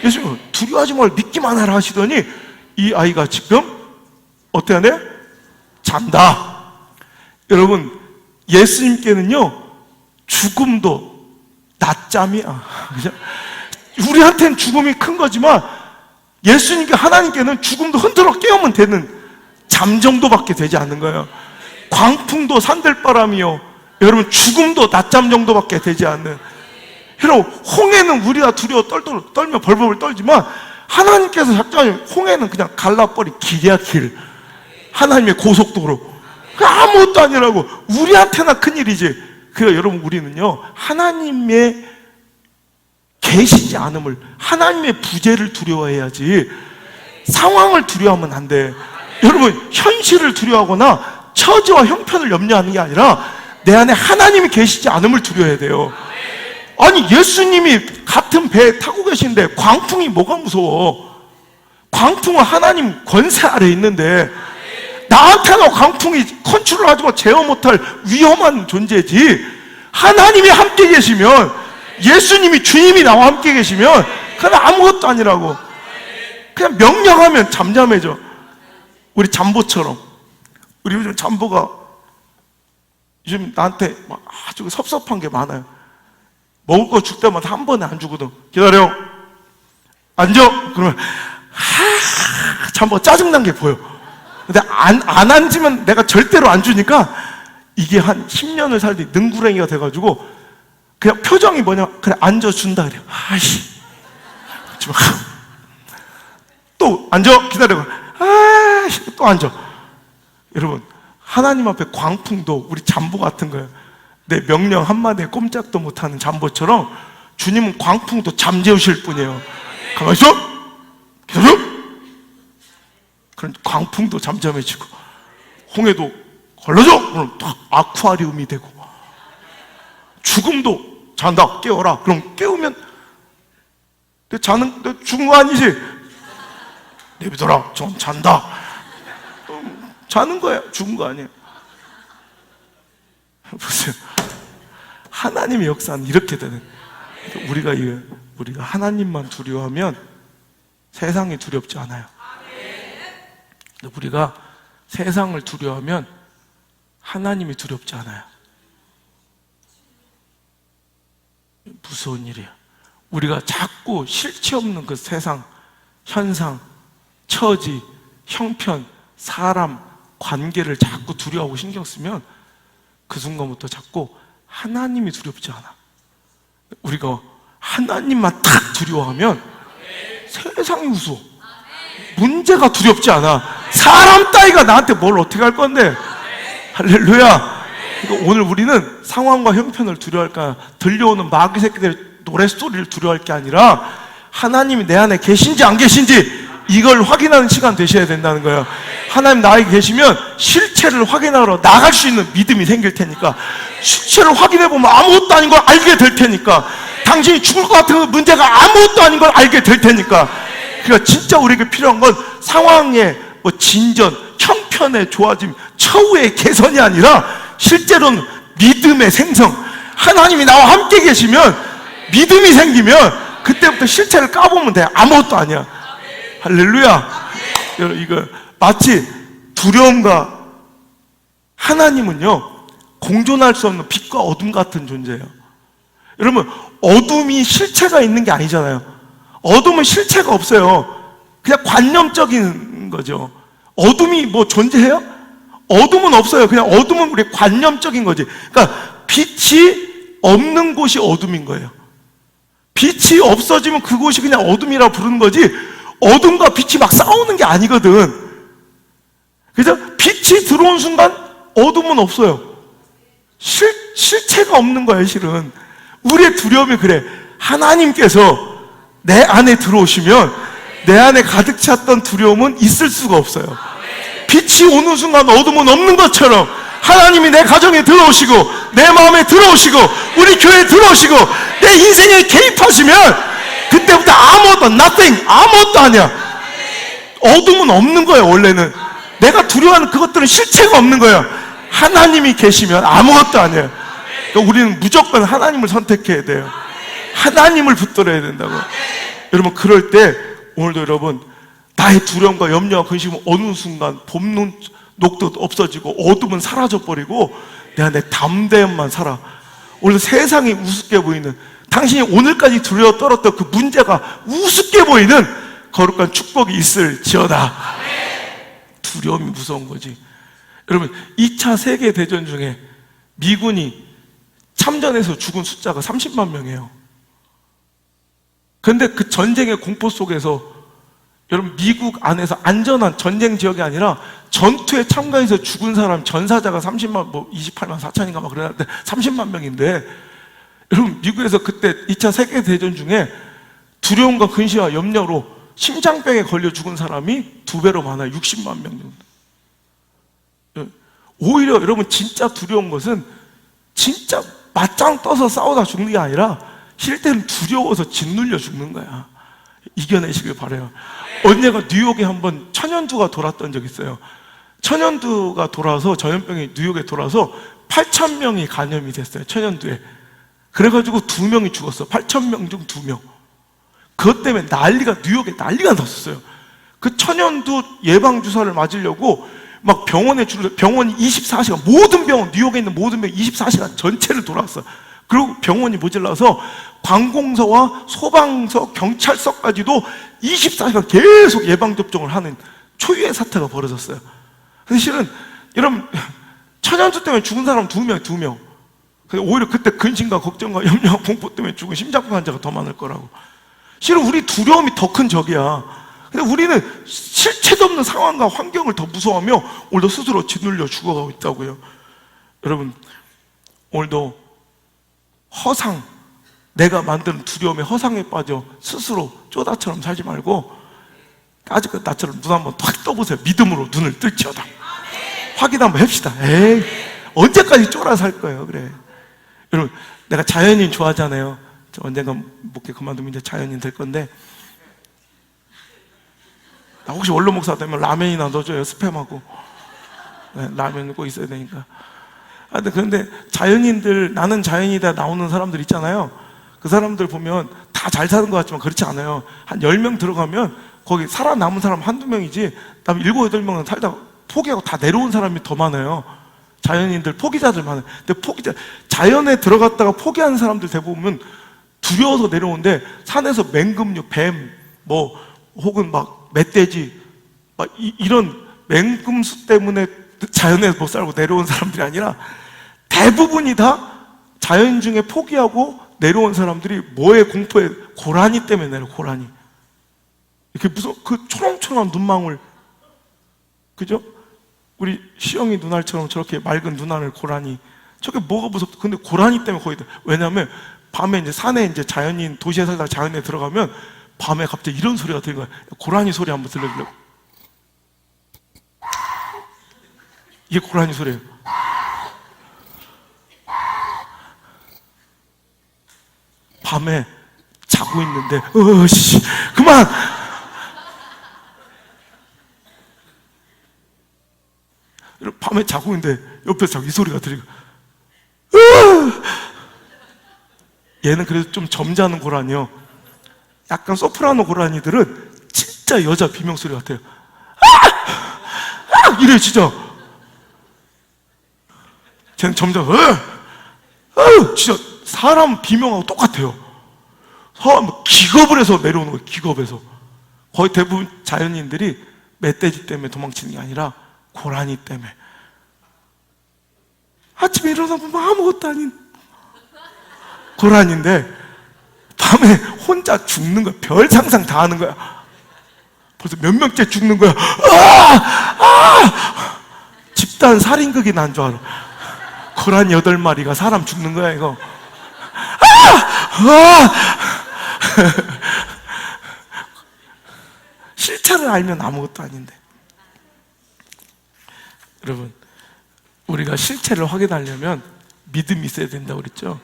예수님은 두려워하지 말고 믿기만 해라 하시더니 이 아이가 지금 어떻게 하네? 잔다. 여러분 예수님께는요 죽음도 낮잠이야. 우리한테는 죽음이 큰 거지만 예수님께 하나님께는 죽음도 흔들어 깨우면 되는 잠 정도밖에 되지 않는 거예요. 광풍도 산들바람이요 여러분 죽음도 낮잠 정도밖에 되지 않는. 여러분 홍해는 우리가 두려워 떨며 벌벌 떨지만 하나님께서 작정하신 홍해는 그냥 갈라버린 길이야 길. 하나님의 고속도로. 아무것도 아니라고. 우리한테나 큰일이지. 그래서 여러분 우리는요 하나님의 계시지 않음을 하나님의 부재를 두려워해야지 상황을 두려워하면 안 돼. 여러분 현실을 두려워하거나 처지와 형편을 염려하는 게 아니라 내 안에 하나님이 계시지 않음을 두려워해야 돼요. 아니 예수님이 같은 배에 타고 계신데 광풍이 뭐가 무서워? 광풍은 하나님 권세 아래 있는데 나한테는 광풍이 컨트롤하지 제어 못할 위험한 존재지. 하나님이 함께 계시면 예수님이 주님이 나와 함께 계시면 그건 아무것도 아니라고. 그냥 명령하면 잠잠해져. 우리 잠보처럼. 우리 요즘 잠보가 요즘 나한테 막 아주 섭섭한 게 많아요. 먹을 거 줄 때마다 한 번에 안 주거든. 기다려. 앉아. 그러면 잠보가 짜증난 게 보여. 근데 안 앉으면 내가 절대로 안 주니까 이게 한 10년을 살더니 능구렁이가 돼가지고 그냥 표정이 뭐냐, 그래 앉아준다 그래요. 아이씨 또 앉아. 기다려. 아이씨 또 앉아. 여러분 하나님 앞에 광풍도 우리 잠보 같은 거예요. 내 명령 한마디에 꼼짝도 못하는 잠보처럼 주님은 광풍도 잠재우실 분이에요. 가만히 있어. 기다려. 그런 광풍도 잠잠해지고 홍해도 걸러줘! 그럼 딱 아쿠아리움이 되고, 죽음도 잔다, 깨워라. 그럼 깨우면 내 죽은 거 아니지? 내비둬라, 좀 잔다. 자는 거야. 죽은 거 아니에요. 보세요. 하나님의 역사는 이렇게 되는. 우리가 하나님만 두려워하면 세상이 두렵지 않아요. 우리가 세상을 두려워하면 하나님이 두렵지 않아요. 무서운 일이에요. 우리가 자꾸 실체 없는 그 세상, 현상, 처지, 형편, 사람, 관계를 자꾸 두려워하고 신경 쓰면 그 순간부터 자꾸 하나님이 두렵지 않아. 우리가 하나님만 딱 두려워하면 세상이 무서워. 문제가 두렵지 않아. 사람 따위가 나한테 뭘 어떻게 할 건데. 할렐루야. 그러니까 오늘 우리는 상황과 형편을 두려워할까, 들려오는 마귀 새끼들의 노랫소리를 두려워할 게 아니라 하나님이 내 안에 계신지 안 계신지 이걸 확인하는 시간 되셔야 된다는 거예요. 하나님 나에게 계시면 실체를 확인하러 나갈 수 있는 믿음이 생길 테니까, 실체를 확인해보면 아무것도 아닌 걸 알게 될 테니까, 당신이 죽을 것 같은 문제가 아무것도 아닌 걸 알게 될 테니까. 그러니까 진짜 우리에게 필요한 건 상황의 진전, 형편의 좋아짐, 처우의 개선이 아니라 실제로는 믿음의 생성. 하나님이 나와 함께 계시면 믿음이 생기면 그때부터 실체를 까보면 돼. 아무것도 아니야. 할렐루야. 이거 마치 두려움과 하나님은요, 공존할 수 없는 빛과 어둠 같은 존재예요. 여러분, 어둠이 실체가 있는 게 아니잖아요. 어둠은 실체가 없어요. 그냥 관념적인 거죠. 어둠이 뭐 존재해요? 어둠은 없어요. 그냥 어둠은 우리 관념적인 거지. 그러니까 빛이 없는 곳이 어둠인 거예요. 빛이 없어지면 그곳이 그냥 어둠이라 부르는 거지, 어둠과 빛이 막 싸우는 게 아니거든. 그래서 빛이 들어온 순간 어둠은 없어요. 실체가 없는 거예요, 실은. 우리의 두려움이 그래. 하나님께서 내 안에 들어오시면 내 안에 가득 찼던 두려움은 있을 수가 없어요. 빛이 오는 순간 어둠은 없는 것처럼 하나님이 내 가정에 들어오시고 내 마음에 들어오시고 우리 교회에 들어오시고 내 인생에 개입하시면 그때부터 아무것도, nothing, 아무것도 아니야. 어둠은 없는 거예요. 원래는 내가 두려워하는 그것들은 실체가 없는 거예요. 하나님이 계시면 아무것도 아니에요. 그러니까 우리는 무조건 하나님을 선택해야 돼요. 하나님을 붙들어야 된다고. 여러분, 그럴 때 오늘도 여러분, 나의 두려움과 염려와 근심은 어느 순간 봄눈 녹도 없어지고 어둠은 사라져버리고 내 안에 담대함만 살아. 오늘 세상이 우습게 보이는, 당신이 오늘까지 두려워 떨었던 그 문제가 우습게 보이는 거룩한 축복이 있을지어다. 두려움이 무서운 거지. 여러분, 2차 세계대전 중에 미군이 참전해서 죽은 숫자가 30만 명이에요. 그런데 그 전쟁의 공포 속에서 여러분, 미국 안에서 안전한 전쟁 지역이 아니라 전투에 참가해서 죽은 사람 전사자가 30만, 28만 4천인가 막 그러는데 30만 명인데, 여러분, 미국에서 그때 2차 세계대전 중에 두려움과 근심과 염려로 심장병에 걸려 죽은 사람이 2배로 많아요. 60만 명 정도. 오히려 여러분, 진짜 두려운 것은 진짜 맞짱 떠서 싸우다 죽는 게 아니라 실제는 두려워서 짓눌려 죽는 거야. 이겨내시길 바라요. 언니가 뉴욕에 한번 천연두가 돌았던 적이 있어요. 천연두가 돌아서, 전염병이 뉴욕에 돌아서 8,000명이 감염이 됐어요. 천연두에. 그래가지고 2명이 죽었어. 8,000명 중 2명. 그것 때문에 뉴욕에 난리가 났었어요. 그 천연두 예방주사를 맞으려고 막 병원이 24시간, 모든 병원, 뉴욕에 있는 모든 병원 24시간 전체를 돌았어. 그리고 병원이 모자라서 관공서와 소방서, 경찰서까지도 24시간 계속 예방접종을 하는 초유의 사태가 벌어졌어요. 근데 실은 여러분, 천연두 때문에 죽은 사람 2명. 오히려 그때 근심과 걱정과 염려와 공포 때문에 죽은 심장병 환자가 더 많을 거라고. 실은 우리 두려움이 더 큰 적이야. 근데 우리는 실체도 없는 상황과 환경을 더 무서워하며 오늘도 스스로 짓눌려 죽어가고 있다고요. 여러분, 오늘도 허상, 내가 만드는 두려움의 허상에 빠져 스스로 쪼다처럼 살지 말고 까짓것 나처럼 눈 한번 확 떠보세요. 믿음으로 눈을 뜰지어다. 확인 한번 합시다. 에이, 언제까지 쫄아 살 거예요, 그래. 여러분, 내가 자연인 좋아하잖아요. 저 언젠가 목회 그만두면 이제 자연인 될 건데, 나 혹시 원로 목사 되면 라면이나 넣어줘요, 스팸하고. 네, 라면 꼭 있어야 되니까. 그런데 자연인들, 나는 자연이다 나오는 사람들 있잖아요. 그 사람들 보면 다 잘 사는 것 같지만 그렇지 않아요. 한 10명 들어가면 거기 살아남은 사람 한두 명이지, 그다음에 7, 8명은 살다가 포기하고 다 내려온 사람이 더 많아요. 자연인들, 포기자들 많아요. 근데 자연에 들어갔다가 포기하는 사람들 대부분 두려워서 내려오는데, 산에서 맹금류, 뱀, 혹은 막 멧돼지, 이런 맹금수 때문에 자연에서 못 살고 내려온 사람들이 아니라 대부분이 다 자연 중에 포기하고 내려온 사람들이 뭐에 공포에, 고라니 때문에 내려, 고라니. 이렇게 무슨 그 초롱초롱한 눈망울, 그죠? 우리 시영이 눈알처럼 저렇게 맑은 눈알을 고라니. 저게 뭐가 무섭다. 근데 고라니 때문에 거의 다. 왜냐면 밤에 이제 산에 이제 자연인, 도시에 살다가 자연에 들어가면 밤에 갑자기 이런 소리가 들리는 거야. 고라니 소리 한번 들려주려고. 이게 고라니 소리예요. 밤에 자고 있는데, 그만! 밤에 자고 있는데 옆에서 자꾸 이 소리가 들리고, 얘는 그래도 좀 점잖은 고라니요. 약간 소프라노 고라니들은 진짜 여자 비명소리 같아요. 이래 진짜. 쟤는 점점 진짜 사람 비명하고 똑같아요. 사람 기겁을 해서 내려오는 거예요. 기겁해서. 거의 대부분 자연인들이 멧돼지 때문에 도망치는 게 아니라 고라니 때문에. 아침에 일어나 보면 아무것도 아닌 고라니인데 밤에 혼자 죽는 거야. 별 상상 다 하는 거야. 벌써 몇 명째 죽는 거야. 집단 살인극이 난 줄 알아. 고라니 8마리가 사람 죽는 거야, 이거. 실체를 알면 아무것도 아닌데. 여러분, 우리가 실체를 확인하려면 믿음이 있어야 된다고 그랬죠?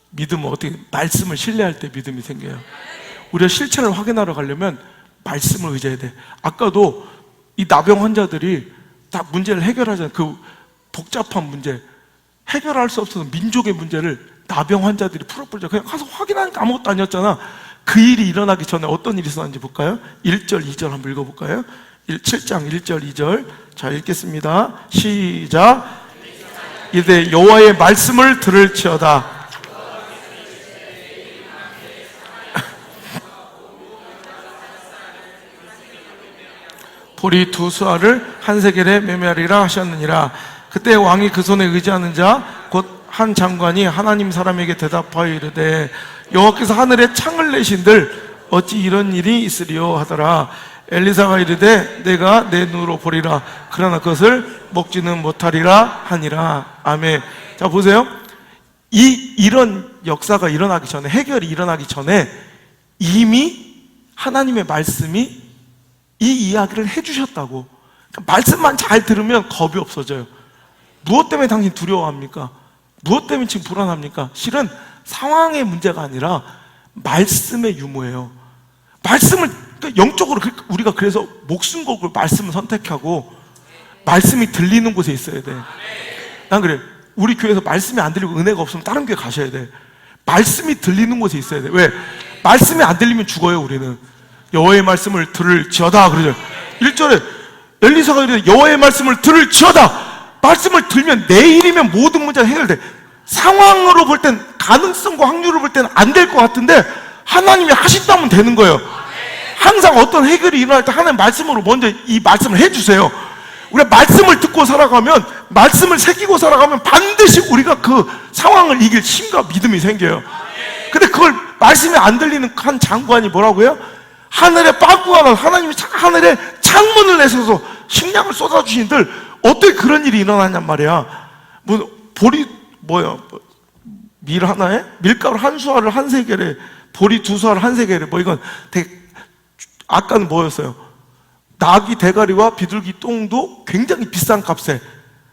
믿음은 어떻게, 말씀을 신뢰할 때 믿음이 생겨요. 우리가 실체를 확인하러 가려면 말씀을 의지해야 돼. 아까도 이 나병 환자들이 다 문제를 해결하잖아요. 그 복잡한 문제, 해결할 수 없어서 민족의 문제를 나병 환자들이 풀어버리자. 그냥 가서 확인하니까 아무것도 아니었잖아. 그 일이 일어나기 전에 어떤 일이 있었는지 볼까요? 1절, 2절 한번 읽어볼까요? 7장 1절, 2절. 자, 읽겠습니다. 시작. 이제 여호와의 말씀을 들을지어다. 보리 2수알을 한 세겔에 매매하리라 하셨느니라. 그때 왕이 그 손에 의지하는 자 곧 한 장관이 하나님 사람에게 대답하여 이르되, 여호와께서 하늘에 창을 내신들 어찌 이런 일이 있으리요 하더라. 엘리사가 이르되, 내가 내 눈으로 보리라. 그러나 그것을 먹지는 못하리라 하니라. 아멘. 자, 보세요. 이런 역사가 일어나기 전에, 해결이 일어나기 전에 이미 하나님의 말씀이 이 이야기를 해주셨다고. 그러니까 말씀만 잘 들으면 겁이 없어져요. 무엇 때문에 당신 두려워합니까? 무엇 때문에 지금 불안합니까? 실은 상황의 문제가 아니라 말씀의 유무예요. 말씀을, 그러니까 영적으로 우리가 그래서 목숨 걸고 말씀을 선택하고 말씀이 들리는 곳에 있어야 돼. 난 그래. 우리 교회에서 말씀이 안 들리고 은혜가 없으면 다른 교회 가셔야 돼. 말씀이 들리는 곳에 있어야 돼. 왜? 말씀이 안 들리면 죽어요, 우리는. 여호와의 말씀을 들을지어다 그러죠. 1절에 엘리사가 이르되, 여호와의 말씀을 들을지어다. 말씀을 들면 내일이면 모든 문제가 해결돼. 상황으로 볼 땐, 가능성과 확률을 볼 때는 안 될 것 같은데 하나님이 하신다면 되는 거예요. 항상 어떤 해결이 일어날 때 하나님 말씀으로 먼저 이 말씀을 해주세요. 우리가 말씀을 듣고 살아가면, 말씀을 새기고 살아가면 반드시 우리가 그 상황을 이길 힘과 믿음이 생겨요. 근데 그걸 말씀이 안 들리는 한 장관이 뭐라고 해요? 하늘에 빵꾸가 나서 하나님이 하늘에 창문을 내셔서 식량을 쏟아주신들 어떻게 그런 일이 일어나냔 말이야. 보리 밀 하나에 밀가루 한 수알을 한 세겔에 보리 2수알을 한 세겔에 이건 되게, 아까는 뭐였어요? 나귀 대가리와 비둘기 똥도 굉장히 비싼 값에,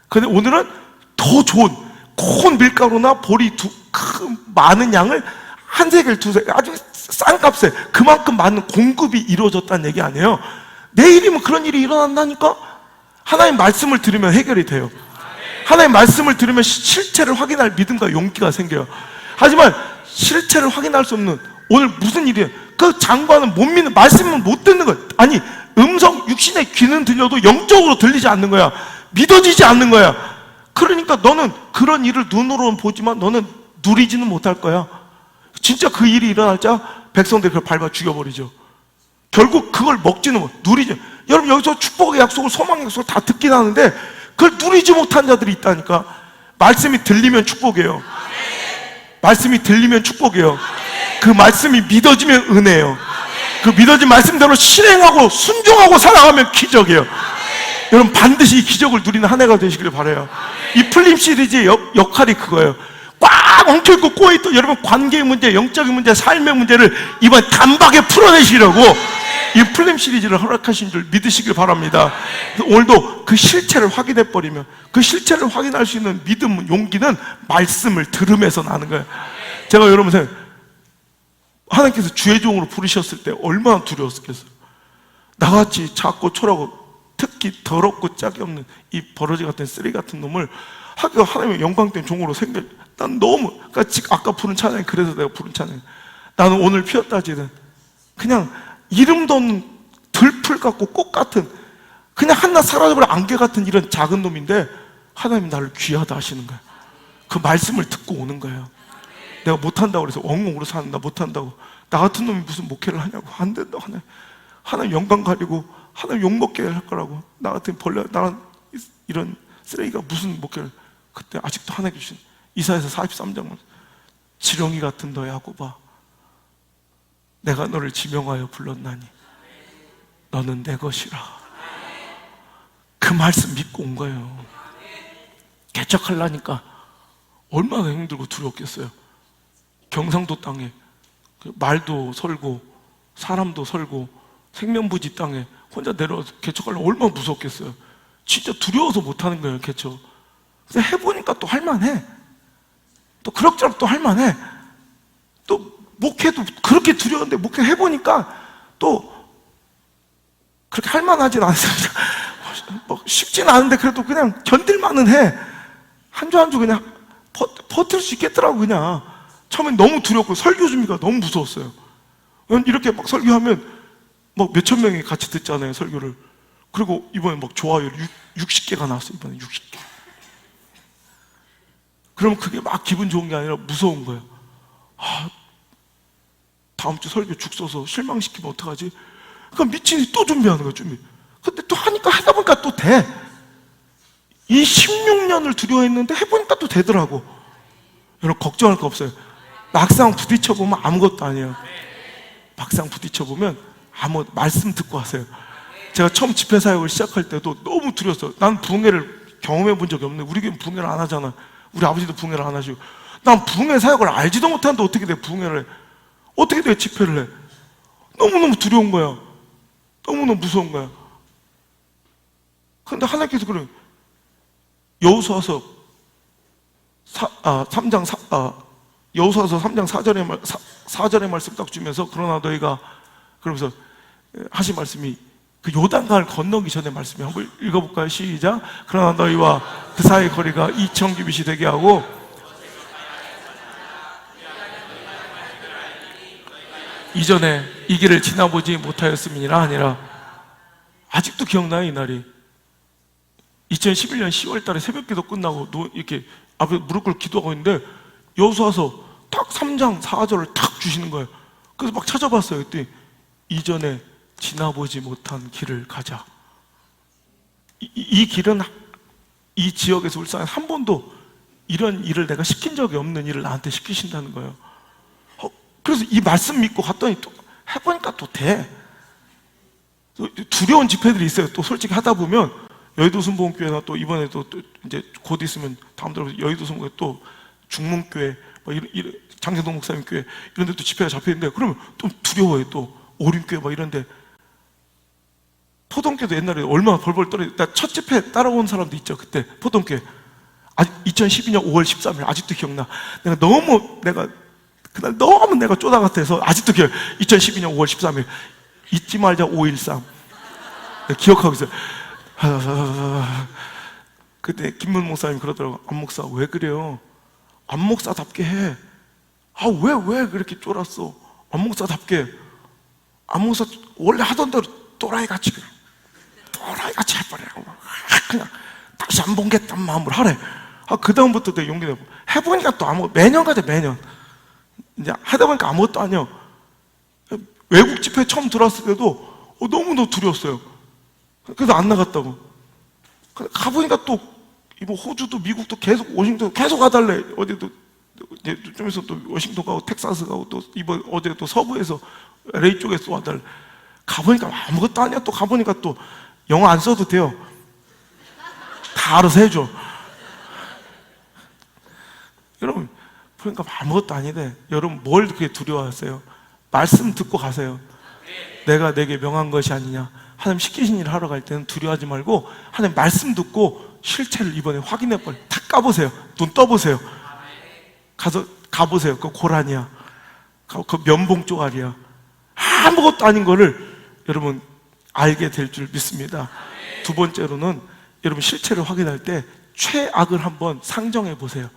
근데 오늘은 더 좋은 콘 밀가루나 보리 많은 양을 한 세겔 두세 개 아주 싼 값에 그만큼 많은 공급이 이루어졌다는 얘기 아니에요. 내일이면 그런 일이 일어난다니까. 하나님 말씀을 들으면 해결이 돼요. 하나님 말씀을 들으면 실체를 확인할 믿음과 용기가 생겨요. 하지만 실체를 확인할 수 없는 오늘 무슨 일이에요? 그 장관은 못 믿는, 말씀은 못 듣는 거예요. 아니, 음성, 육신의 귀는 들려도 영적으로 들리지 않는 거야. 믿어지지 않는 거야. 그러니까 너는 그런 일을 눈으로는 보지만 너는 누리지는 못할 거야. 진짜 그 일이 일어날자 백성들이 그걸 밟아 죽여버리죠. 결국 그걸 먹지는 못, 누리지. 여러분, 여기서 축복의 약속을, 소망의 약속을 다 듣긴 하는데 그걸 누리지 못한 자들이 있다니까. 말씀이 들리면 축복이에요. 말씀이 들리면 축복이에요. 그 말씀이 믿어지면 은혜예요. 그 믿어진 말씀대로 실행하고 순종하고 살아가면 기적이에요. 여러분, 반드시 이 기적을 누리는 한 해가 되시길 바라요. 이 풀림 시리즈의 역할이 그거예요. 꽉 엉켜있고 꼬여있던 여러분 관계의 문제, 영적인 문제, 삶의 문제를 이번 단박에 풀어내시려고 이 풀림 시리즈를 허락하신 줄 믿으시길 바랍니다. 오늘도 그 실체를 확인해버리면, 그 실체를 확인할 수 있는 믿음, 용기는 말씀을 들으면서 나는 거예요. 제가 여러분 생각, 하나님께서 주의 종으로 부르셨을 때 얼마나 두려웠겠어요. 나같이 작고 초라하고 특히 더럽고 짝이 없는 이 버러지 같은 쓰레기 같은 놈을 하나님의 영광된 종으로 난 너무, 그러니까 아까 부른 찬양이 그래서 내가 부른 찬양. 나는 오늘 피었다지는 그냥 이름도 없는 들풀 같고 꽃 같은 그냥 한낱 사라져버린 안개 같은 이런 작은 놈인데 하나님이 나를 귀하다 하시는 거야. 그 말씀을 듣고 오는 거예요. 내가 못한다고 그래서 엉엉 울어서 나 못한다고, 나 같은 놈이 무슨 목회를 하냐고, 안 된다고. 하나님 영광 가리고 하나님 욕먹게 할 거라고, 나 같은 벌레, 나랑 이런 쓰레기가 무슨 목회를. 그때 아직도 하나님 주신 이사야서 43장, 지렁이 같은 너 야곱아, 내가 너를 지명하여 불렀나니 너는 내 것이라. 그 말씀 믿고 온 거예요. 개척하려니까 얼마나 힘들고 두려웠겠어요. 경상도 땅에 말도 설고 사람도 설고 생명부지 땅에 혼자 내려와서 개척하려면 얼마나 무섭겠어요. 진짜 두려워서 못하는 거예요, 개척. 그래서 해보니까 또 할만해. 또 그럭저럭 또 할만해. 또 목회도 그렇게 두려운데 목회 해보니까 또 그렇게 할만하진 않습니다. 뭐 쉽진 않은데 그래도 그냥 견딜만은 해. 한 주 한 주 그냥 버틸 수 있겠더라고. 그냥 처음엔 너무 두렵고 설교 준비가 너무 무서웠어요. 이렇게 막 설교하면 막 몇천 명이 같이 듣잖아요, 설교를. 그리고 이번에 막 좋아요 60개가 나왔어요. 이번에 60개. 그러면 그게 막 기분 좋은 게 아니라 무서운 거예요. 다음 주 설교 죽 써서 실망시키면 어떡하지? 그러니까 미친이 또 준비하는 거예요, 준비. 근데 또 하다 보니까 또 돼. 이 16년을 두려워했는데 해보니까 또 되더라고. 여러분, 걱정할 거 없어요. 막상 부딪혀보면 아무것도 아니에요. 막상 부딪혀보면 말씀 듣고 하세요. 제가 처음 집회 사역을 시작할 때도 너무 두려웠어요. 난 부흥회를 경험해 본 적이 없는데, 우리 교회는 부흥회를 안 하잖아. 우리 아버지도 부흥회를 안 하시고. 난 부흥회 사역을 알지도 못하는데 어떻게 내 부흥회를 해? 어떻게 내 집회를 해? 너무너무 두려운 거야. 너무너무 무서운 거야. 그런데 하나님께서 그래. 여호수아서 3장 4절의 말씀 딱 주면서, 그러나 너희가, 그러면서 하신 말씀이 그 요단강을 건너기 전에 말씀이, 한번 읽어볼까요? 시작. 그러나 너희와 그 사이의 거리가 2천 규빗이 되게 하고 이전에 이 길을 지나보지 못하였음이니라 하니라. 아직도 기억나요, 이 날이. 2011년 10월 달에 새벽기도 끝나고 이렇게 앞에 무릎 꿇고 기도하고 있는데 여호수아서 딱 3장 4절을 탁 주시는 거예요. 그래서 막 찾아봤어요. 그때 이전에 지나보지 못한 길을 가자. 이 길은 이 지역에서 울산에 한 번도 이런 일을 내가 시킨 적이 없는 일을 나한테 시키신다는 거예요. 그래서 이 말씀 믿고 갔더니 또 해보니까 또 돼. 두려운 집회들이 있어요. 또 솔직히 하다 보면 여의도 순복음교회나 또 이번에 또 이제 곧 있으면 다음 달에 여의도 순복음교회 또 중문교회, 이런 장생동 목사님 교회 이런 데 또 집회가 잡혀있는데, 그러면 또 두려워요. 또 오림교회 이런 데. 포동교도 옛날에 얼마나 벌벌 떨어져. 나 첫 집회 따라온 사람도 있죠. 그때 포동교. 2012년 5월 13일 아직도 기억나. 내가 그날 너무 내가 쪼다 같아서 아직도 기억. 2012년 5월 13일 잊지 말자 513. 내가 기억하고 있어요. 그때 김문 목사님 그러더라고. 안 목사 왜 그래요? 안 목사답게 해. 왜 그렇게 쫄았어? 안 목사답게. 안 목사 원래 하던 대로 또라이같이 해버리라고. 그냥 다시 안 보겠다는 마음으로 하래. 그 다음부터 내가 용기 내고 해보니까 또 매년 가자. 매년 이제 하다 보니까 아무것도 아니야. 외국 집회 처음 들어왔을 때도 너무너무 두려웠어요. 그래서 안 나갔다고. 가보니까 또 호주도 미국도 계속 워싱턴 계속 가달래. 어디도 이제 좀 있어 또 워싱턴 가고 텍사스 가고 또 이번 어제 또 서부에서 LA 쪽에서 와달래. 가보니까 아무것도 아니야. 또 가보니까 또 영어 안 써도 돼요. 다 알아서 해줘. 여러분 그러니까 아무것도 아니래. 여러분 뭘 그렇게 두려워하세요? 말씀 듣고 가세요. 내가 내게 명한 것이 아니냐. 하나님 시키신 일을 하러 갈 때는 두려워하지 말고 하나님 말씀 듣고 실체를 이번에 확인해버려. 다 까보세요. 눈 떠보세요. 가보세요. 그 고란이야. 그 면봉 쪼가리야. 아무것도 아닌 거를 여러분 알게 될 줄 믿습니다. 두 번째로는 여러분 실체를 확인할 때 최악을 한번 상정해 보세요.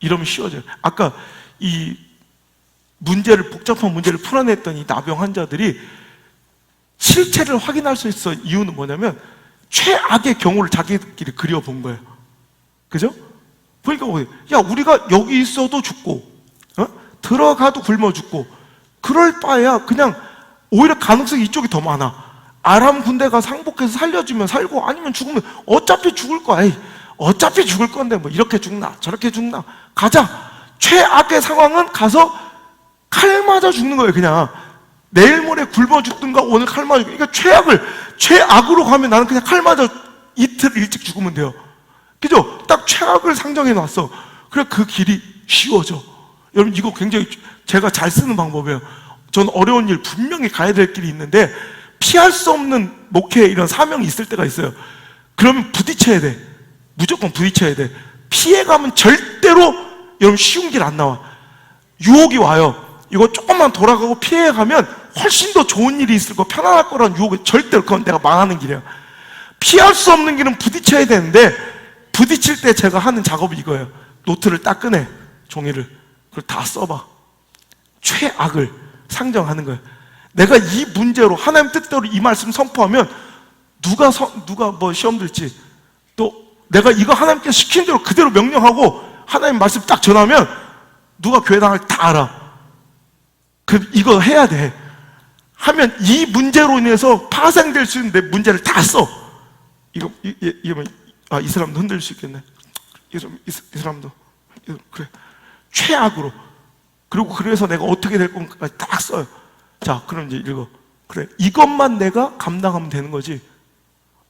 이러면 쉬워져요. 아까 이 복잡한 문제를 풀어냈던 이 나병 환자들이 실체를 확인할 수 있어. 이유는 뭐냐면 최악의 경우를 자기들끼리 그려본 거예요. 그죠? 보니까 야 우리가 여기 있어도 죽고 들어가도 굶어 죽고 그럴 바에야 그냥 오히려 가능성이 이쪽이 더 많아. 아람 군대가 상복해서 살려주면 살고 아니면 죽으면 어차피 죽을 거야. 에이, 어차피 죽을 건데 뭐 이렇게 죽나 저렇게 죽나. 가자. 최악의 상황은 가서 칼 맞아 죽는 거예요. 그냥 내일 모레 굶어 죽든가 오늘 칼 맞아. 그러니까 최악으로 가면 나는 그냥 칼 맞아 이틀 일찍 죽으면 돼요. 그죠? 딱 최악을 상정해 놨어. 그래 그 길이 쉬워져. 여러분 이거 굉장히 제가 잘 쓰는 방법이에요. 저는 어려운 일 분명히 가야 될 길이 있는데 피할 수 없는 목회 이런 사명이 있을 때가 있어요. 그러면 부딪혀야 돼. 무조건 부딪혀야 돼. 피해가면 절대로 여러분 쉬운 길 안 나와. 유혹이 와요. 이거 조금만 돌아가고 피해가면 훨씬 더 좋은 일이 있을 거 편안할 거라는 유혹이 절대로 그건 내가 망하는 길이야. 피할 수 없는 길은 부딪혀야 되는데 부딪힐 때 제가 하는 작업이 이거예요. 노트를 딱 꺼내. 종이를. 그걸 다 써봐. 최악을 상정하는 거예요. 내가 이 문제로 하나님 뜻대로 이 말씀 선포하면 누가 뭐 시험 들지 또 내가 이거 하나님께 시킨 대로 그대로 명령하고 하나님 말씀 딱 전하면 누가 교회 당할 다 알아. 이거 해야 돼. 하면 이 문제로 인해서 파생될 수 있는 내 문제를 다 써. 이거면 이 사람도 흔들 수 있겠네. 이 사람도 그래. 최악으로. 그리고 그래서 내가 어떻게 될 건가까지 딱 써요. 자, 그럼 이제 읽어. 그래, 이것만 내가 감당하면 되는 거지.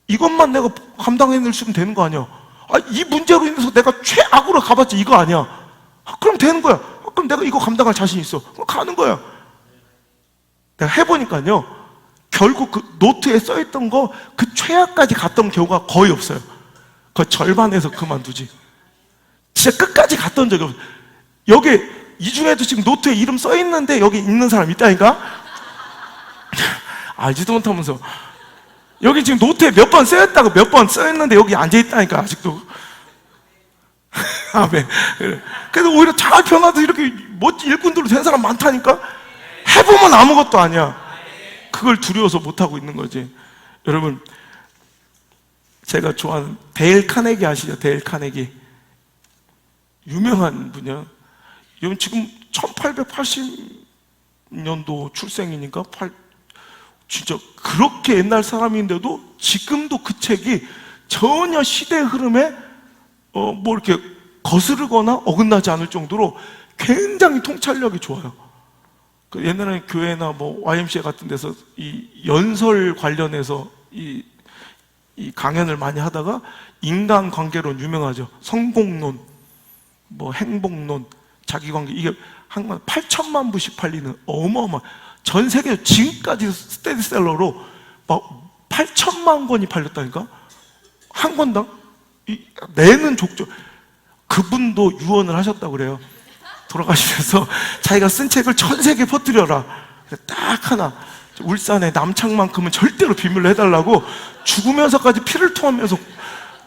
이것만 내가 감당해낼 수 있으면 되는 거 아니야. 이 문제로 인해서 내가 최악으로 가봤자 이거 아니야. 그럼 되는 거야. 그럼 내가 이거 감당할 자신 있어. 그럼 가는 거야. 내가 해보니까요, 결국 그 노트에 써있던 거 그 최악까지 갔던 경우가 거의 없어요. 그 절반에서 그만두지. 진짜 끝까지 갔던 적이 없어요. 여기 이 중에도 지금 노트에 이름 써있는데 여기 있는 사람 있다니까? 알지도 못하면서 여기 지금 노트에 몇 번 써있다고 몇 번 써있는데 여기 앉아있다니까 아직도. 아멘. 그래서 오히려 잘 변화도 이렇게 멋진 일꾼들로 된 사람 많다니까? 해보면 아무것도 아니야. 그걸 두려워서 못하고 있는 거지. 여러분, 제가 좋아하는 데일 카네기 아시죠? 데일 카네기. 유명한 분이야. 여러분 지금 1880년도 출생이니까 진짜 그렇게 옛날 사람인데도 지금도 그 책이 전혀 시대의 흐름에 뭐 이렇게 거스르거나 어긋나지 않을 정도로 굉장히 통찰력이 좋아요. 그 옛날에 교회나 뭐 YMCA 같은 데서 이 연설 관련해서 이 강연을 많이 하다가 인간관계론 유명하죠. 성공론, 뭐 행복론, 자기관계, 이게 한 8천만 부씩 팔리는 어마어마, 전 세계 지금까지 스테디셀러로 막 8천만 권이 팔렸다니까? 한 권당? 내는 족족. 그분도 유언을 하셨다고 그래요. 돌아가시면서 자기가 쓴 책을 전 세계에 퍼뜨려라. 딱 하나, 울산의 남창만큼은 절대로 비밀로 해달라고 죽으면서까지 피를 토하면서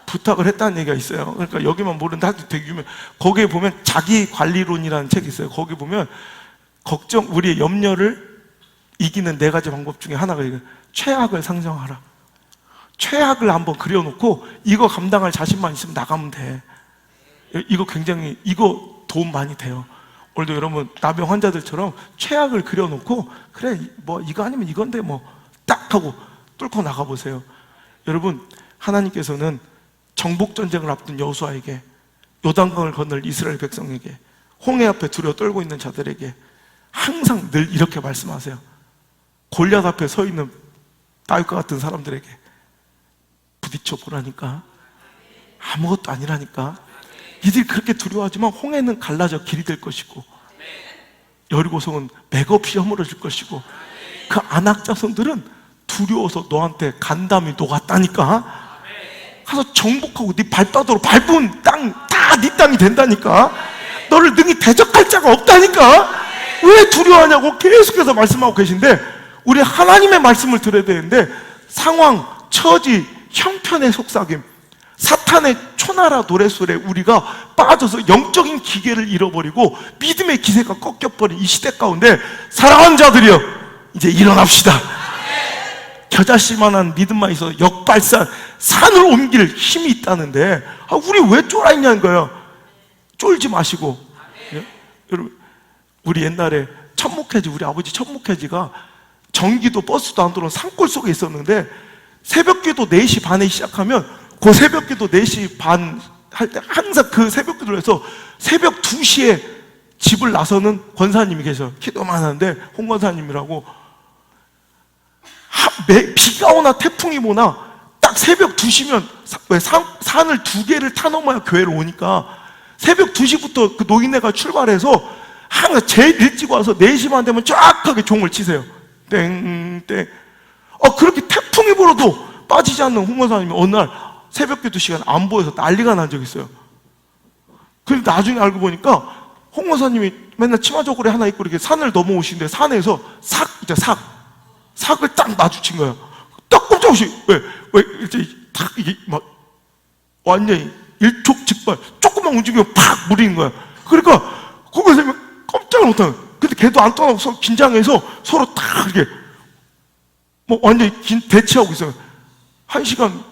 부탁을 했다는 얘기가 있어요. 그러니까 여기만 모르는데 하여튼 되게 유명. 거기에 보면 자기관리론이라는 책이 있어요. 거기 보면 우리의 염려를 이기는 4가지 방법 중에 하나가 이거, 최악을 상정하라. 최악을 한번 그려놓고 이거 감당할 자신만 있으면 나가면 돼. 이거 도움 많이 돼요. 오늘도 여러분 나병 환자들처럼 최악을 그려놓고, 그래 뭐 이거 아니면 이건데 뭐 딱 하고 뚫고 나가보세요. 여러분, 하나님께서는 정복전쟁을 앞둔 여호수아에게, 요단강을 건널 이스라엘 백성에게, 홍해 앞에 두려워 떨고 있는 자들에게 항상 늘 이렇게 말씀하세요. 골리앗 앞에 서 있는 다윗과 같은 사람들에게 부딪혀 보라니까. 아무것도 아니라니까. 이들이 그렇게 두려워하지만 홍해는 갈라져 길이 될 것이고, 여리고성은 맥없이 허물어질 것이고, 그 안악 자손들은 두려워서 너한테 간담이 녹았다니까. 가서 정복하고 네 발바닥으로 밟은 땅 다 네 땅이 된다니까. 너를 능히 대적할 자가 없다니까. 왜 두려워하냐고 계속해서 말씀하고 계신데, 우리 하나님의 말씀을 들어야 되는데 상황, 처지, 형편의 속삭임, 사탄의 초나라 노랫소리에 우리가 빠져서 영적인 기계를 잃어버리고 믿음의 기세가 꺾여버린 이 시대 가운데, 사랑하는 자들이여, 이제 일어납시다. 겨자씨만한 믿음만 있어 역발산, 산을 옮길 힘이 있다는데 우리 왜 쫄아있냐는 거예요. 쫄지 마시고. 예? 여러분, 우리 옛날에 천목해지, 우리 아버지 천목해지가 전기도 버스도 안 들어온 산골 속에 있었는데, 새벽기도 4시 반에 시작하면 그 새벽기도 4시 반 할 때 항상 그 새벽기도를 해서 새벽 2시에 집을 나서는 권사님이 계셔. 기도만 하는데 홍 권사님이라고. 비가 오나 태풍이 오나 딱 새벽 2시면 산을 2개를 타 넘어야 교회로 오니까 새벽 2시부터 그 노인네가 출발해서 항상 제일 일찍 와서 4시 반 되면 쫙하게 종을 치세요. 땡땡. 그렇게 태풍이 불어도 빠지지 않는 홍 권사님이 어느 날 새벽 기도 시간 안 보여서 난리가 난 적이 있어요. 그런데 나중에 알고 보니까 홍 권사님이 맨날 치마저고리 하나 입고 이렇게 산을 넘어오시는데, 산에서 삭을 딱 마주친 거야. 딱 꼼짝없이. 왜 이렇게 딱 이게 막 완전히 일촉즉발, 조금만 움직이면 팍 무리는 거야. 그러니까 거기서 깜짝 못하는 거야. 근데 걔도 안 떠나고 긴장해서 서로 딱 이렇게 뭐 완전히 대치하고 있어요. 1시간,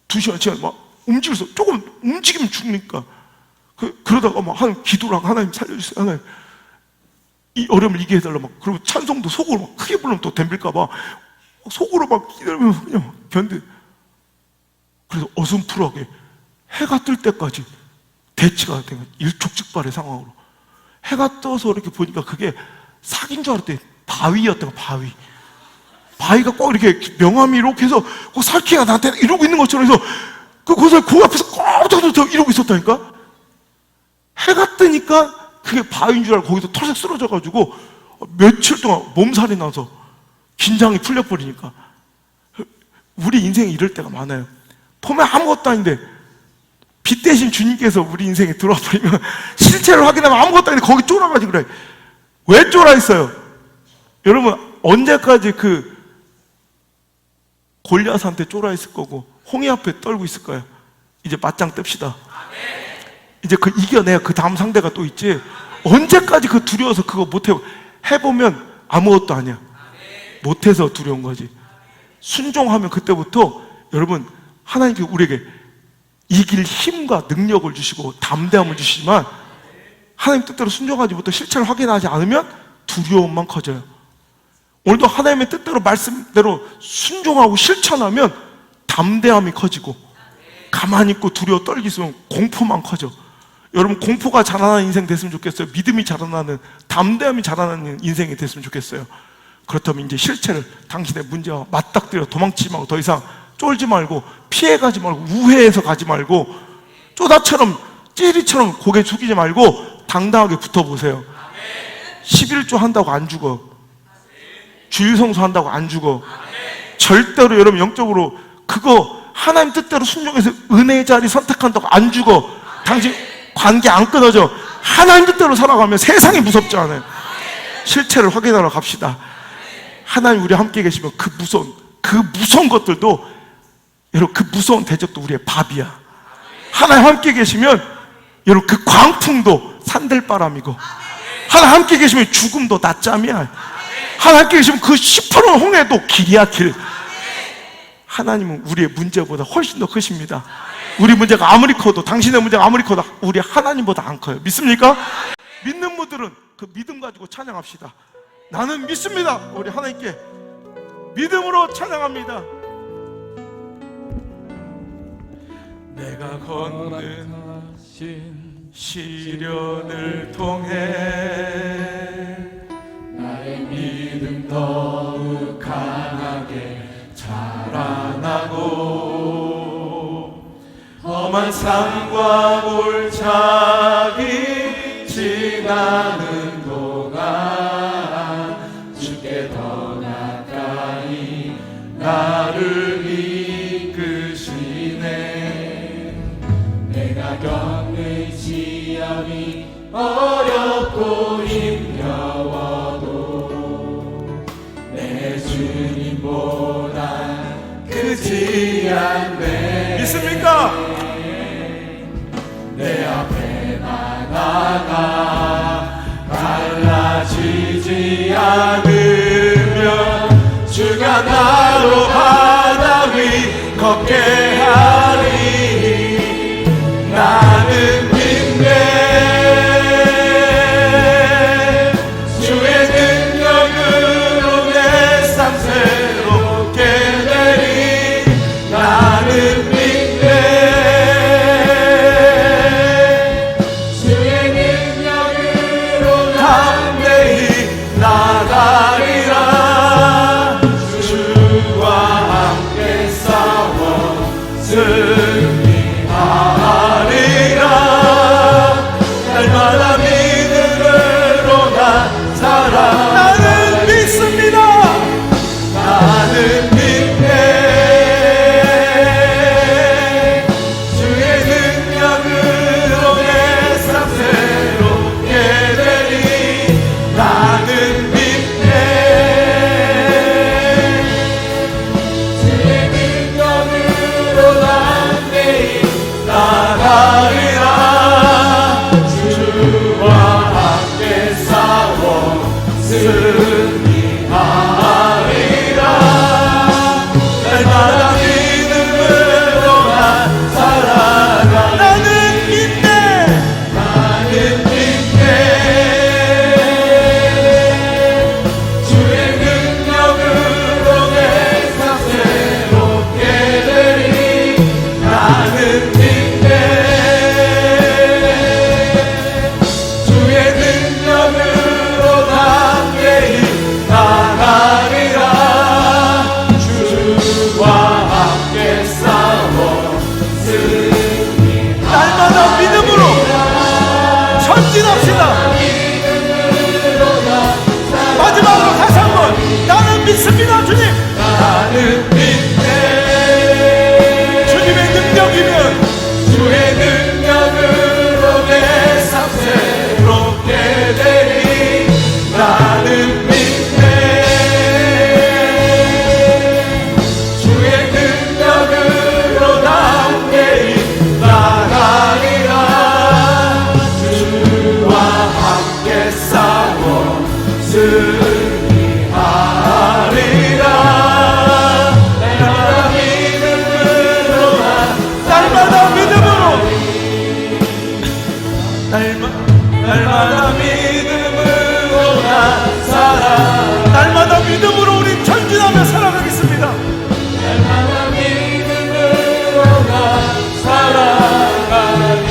2시간 지난 막 움직여서 조금 움직이면 죽으니까. 그러다가 막 기도를 하고, 하나님 살려주세요. 하나님 이 어려움을 이기게 해달라 막. 그리고 찬송도 속으로 막 크게 부르면 또 덤빌까봐 속으로 막 기다리면서 그냥 견뎌. 그래서 어슴푸하게 해가 뜰 때까지 대치가 된 일촉즉발의 상황으로. 해가 떠서 이렇게 보니까 그게 삭인 줄 알았더니 바위였던 거. 바위가 꼭 이렇게 명암이 이렇게 해서 그 살퀴가 나한테 이러고 있는 것처럼 해서 그 앞에서 꼭 이러고 있었다니까. 해가 뜨니까 그게 바위인 줄 알고 거기서 털썩 쓰러져가지고 며칠 동안 몸살이 나서 긴장이 풀려버리니까. 우리 인생에 이럴 때가 많아요. 보면 아무것도 아닌데 빛 대신 주님께서 우리 인생에 들어와 버리면 실체를 확인하면 아무것도 아닌데 거기 쫄아가지고 그래. 왜 쫄아 있어요? 여러분, 언제까지 그 골리앗한테 쫄아 있을 거고 홍해 앞에 떨고 있을 거예요? 이제 맞짱 뜹시다. 이제 그 이겨내야 그 다음 상대가 또 있지. 언제까지 그 두려워서 그거 못해? 해보면 아무것도 아니야. 못해서 두려운 거지. 순종하면 그때부터 여러분, 하나님께 우리에게 이길 힘과 능력을 주시고 담대함을 주시지만, 하나님 뜻대로 순종하지 못해 실체를 확인하지 않으면 두려움만 커져요. 오늘도 하나님의 뜻대로 말씀대로 순종하고 실천하면 담대함이 커지고, 가만히 있고 두려워 떨기 있으면 공포만 커져. 여러분, 공포가 자라나는 인생 됐으면 좋겠어요? 믿음이 자라나는, 담대함이 자라나는 인생이 됐으면 좋겠어요? 그렇다면 이제 실체를, 당신의 문제와 맞닥뜨려 도망치지 말고, 더 이상 쫄지 말고, 피해가지 말고, 우회해서 가지 말고, 쪼다처럼 찌리처럼 고개 숙이지 말고 당당하게 붙어보세요. 11조 한다고 안 죽어. 주일성수 한다고 안 죽어. 절대로 여러분 영적으로 그거 하나님 뜻대로 순종해서 은혜의 자리 선택한다고 안 죽어. 당신 관계 안 끊어져. 하나님 뜻대로 살아가면 세상이 무섭지 않아요. 실체를 확인하러 갑시다. 하나님 우리 함께 계시면 그 무서운 것들도, 여러분 그 무서운 대적도 우리의 밥이야. 하나님 함께 계시면 여러분 그 광풍도 산들바람이고, 하나님 함께 계시면 죽음도 낮잠이야. 하나님 함께 계시면 그 시퍼런 홍해도 길이야, 길. 하나님은 우리의 문제보다 훨씬 더 크십니다. 우리 문제가 아무리 커도, 당신의 문제가 아무리 커도 우리 하나님보다 안 커요. 믿습니까? 믿는 분들은 그 믿음 가지고 찬양합시다. 나는 믿습니다. 우리 하나님께 믿음으로 찬양합니다. 내가 걷는 시련을 통해 나의 믿음 더욱 강하게 자라나고, 험한 삶과 골짜기 지나는 동안 주께 더 가까이 나를 이끄시네. 내가 겪는 시험이 어렵고 힘겨워도 내 주님보다 크지 않네. 믿습니까? 내 앞에 나아가 갈라지지 않으면 주가 나로 바다 위 걷게 하리. 나는 믿네. 주의 능력으로 내 삶 새롭게 되리. 나는 믿네. 주의 능력으로 담대히 나가리라. 주와 함께 싸워 승리하리라. 날마다 믿음으로 난 살아. 나는 믿습니다. 나는 믿네. 주의 능력으로 내 삶 새롭게 되리. 나는 믿네. 주의 능력으로 담대히 나가리라. 주와 함께 싸워 승리하리라. 날마다 믿음으로 난 살아가. 나는 믿네. 나는 믿네. 주의 능력으로 내 삶 새롭게 되리. 나는 믿네. 주의 능력으로 담대히 나가리라. 주와 함께 싸워 승리하리라. 날마다 믿음으로 전진합시다. 마지막으로 다시 한번 나는 믿습니다. 주님. 나는 믿네. 주님의 능력이면, 주의 능력으로 내 삶 새롭게 되리. 나는 믿네. 주의 능력으로 담대히 나가리라. 주와 함께 싸워 승리하리라. 날마다 믿음으로 날마다 믿음으로 날마다 믿음으로 난 살아. 날마다 믿음으로 우리 전진하며 살아가겠습니다. 날마다 믿음으로 난 살아가리.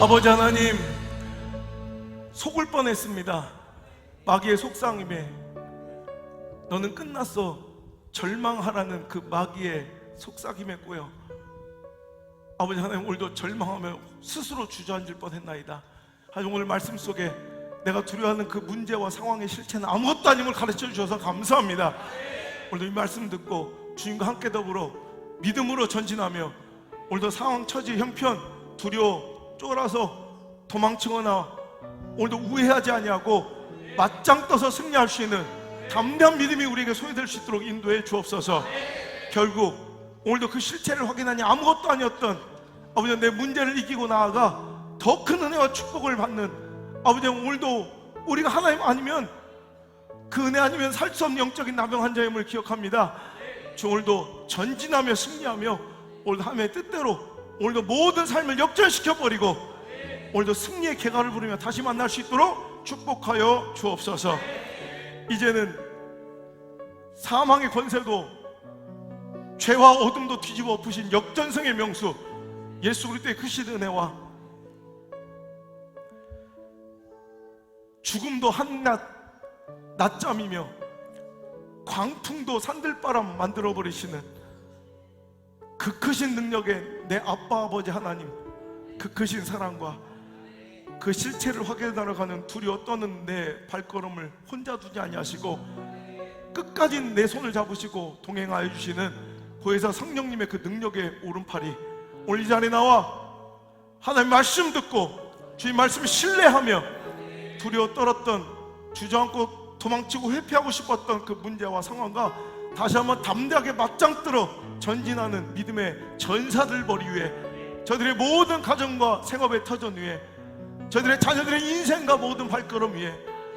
아버지 하나님, 속을 뻔했습니다. 마귀의 속상임에 너는 끝났어 절망하라는 그 마귀의 속삭임에 꼬여 아버지 하나님 오늘도 절망하며 스스로 주저앉을 뻔했나이다. 하지만 오늘 말씀 속에 내가 두려워하는 그 문제와 상황의 실체는 아무것도 아님을 가르쳐 주셔서 감사합니다. 오늘도 이 말씀 듣고 주님과 함께 더불어 믿음으로 전진하며 오늘도 상황, 처지, 형편, 두려워, 쫄아서 도망치거나 오늘도 우회하지 아니하고 맞짱 떠서 승리할 수 있는 담대한 믿음이 우리에게 소유될 수 있도록 인도해 주옵소서. 결국 오늘도 그 실체를 확인하니 아무것도 아니었던 아버지, 내 문제를 이기고 나아가 더 큰 은혜와 축복을 받는 아버지, 오늘도 우리가 하나님 아니면, 그 은혜 아니면 살 수 없는 영적인 나병 환자임을 기억합니다. 주 오늘도 전진하며 승리하며 오늘도 하나님의 뜻대로 오늘도 모든 삶을 역전시켜버리고 오늘도 승리의 개가를 부르며 다시 만날 수 있도록 축복하여 주옵소서. 이제는 사망의 권세도 죄와 어둠도 뒤집어 엎으신 역전승의 명수 예수 그리스도의 크신 은혜와 죽음도 한낱 낮잠이며 광풍도 산들바람 만들어버리시는 그 크신 능력의 내 아빠 아버지 하나님, 그 크신 사랑과 그 실체를 확인하러 가는 두려워 떠는 내 발걸음을 혼자 두지 아니하시고 끝까지 내 손을 잡으시고 동행하여 주시는 보혜사 성령님의 그 능력의 오른팔이 오늘 이 자리에 나와 하나님 말씀 듣고 주님 말씀을 신뢰하며 두려워 떨었던, 주저앉고 도망치고 회피하고 싶었던 그 문제와 상황과 다시 한번 담대하게 맞짱 뜨러 전진하는 믿음의 전사들 머리 위에, 저들의 모든 가정과 생업의 터전 위에, 저들의 자녀들의 인생과 모든 발걸음 위에,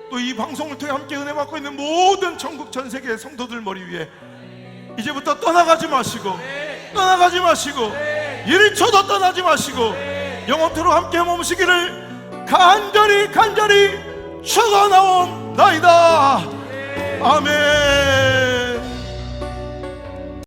또 이 방송을 통해 함께 은혜 받고 있는 모든 전국 전 세계의 성도들 머리 위에 이제부터 떠나가지 마시고 1초도 떠나지 마시고 영원토록 함께 머무시기를 간절히 축원하옵나이다. 아멘.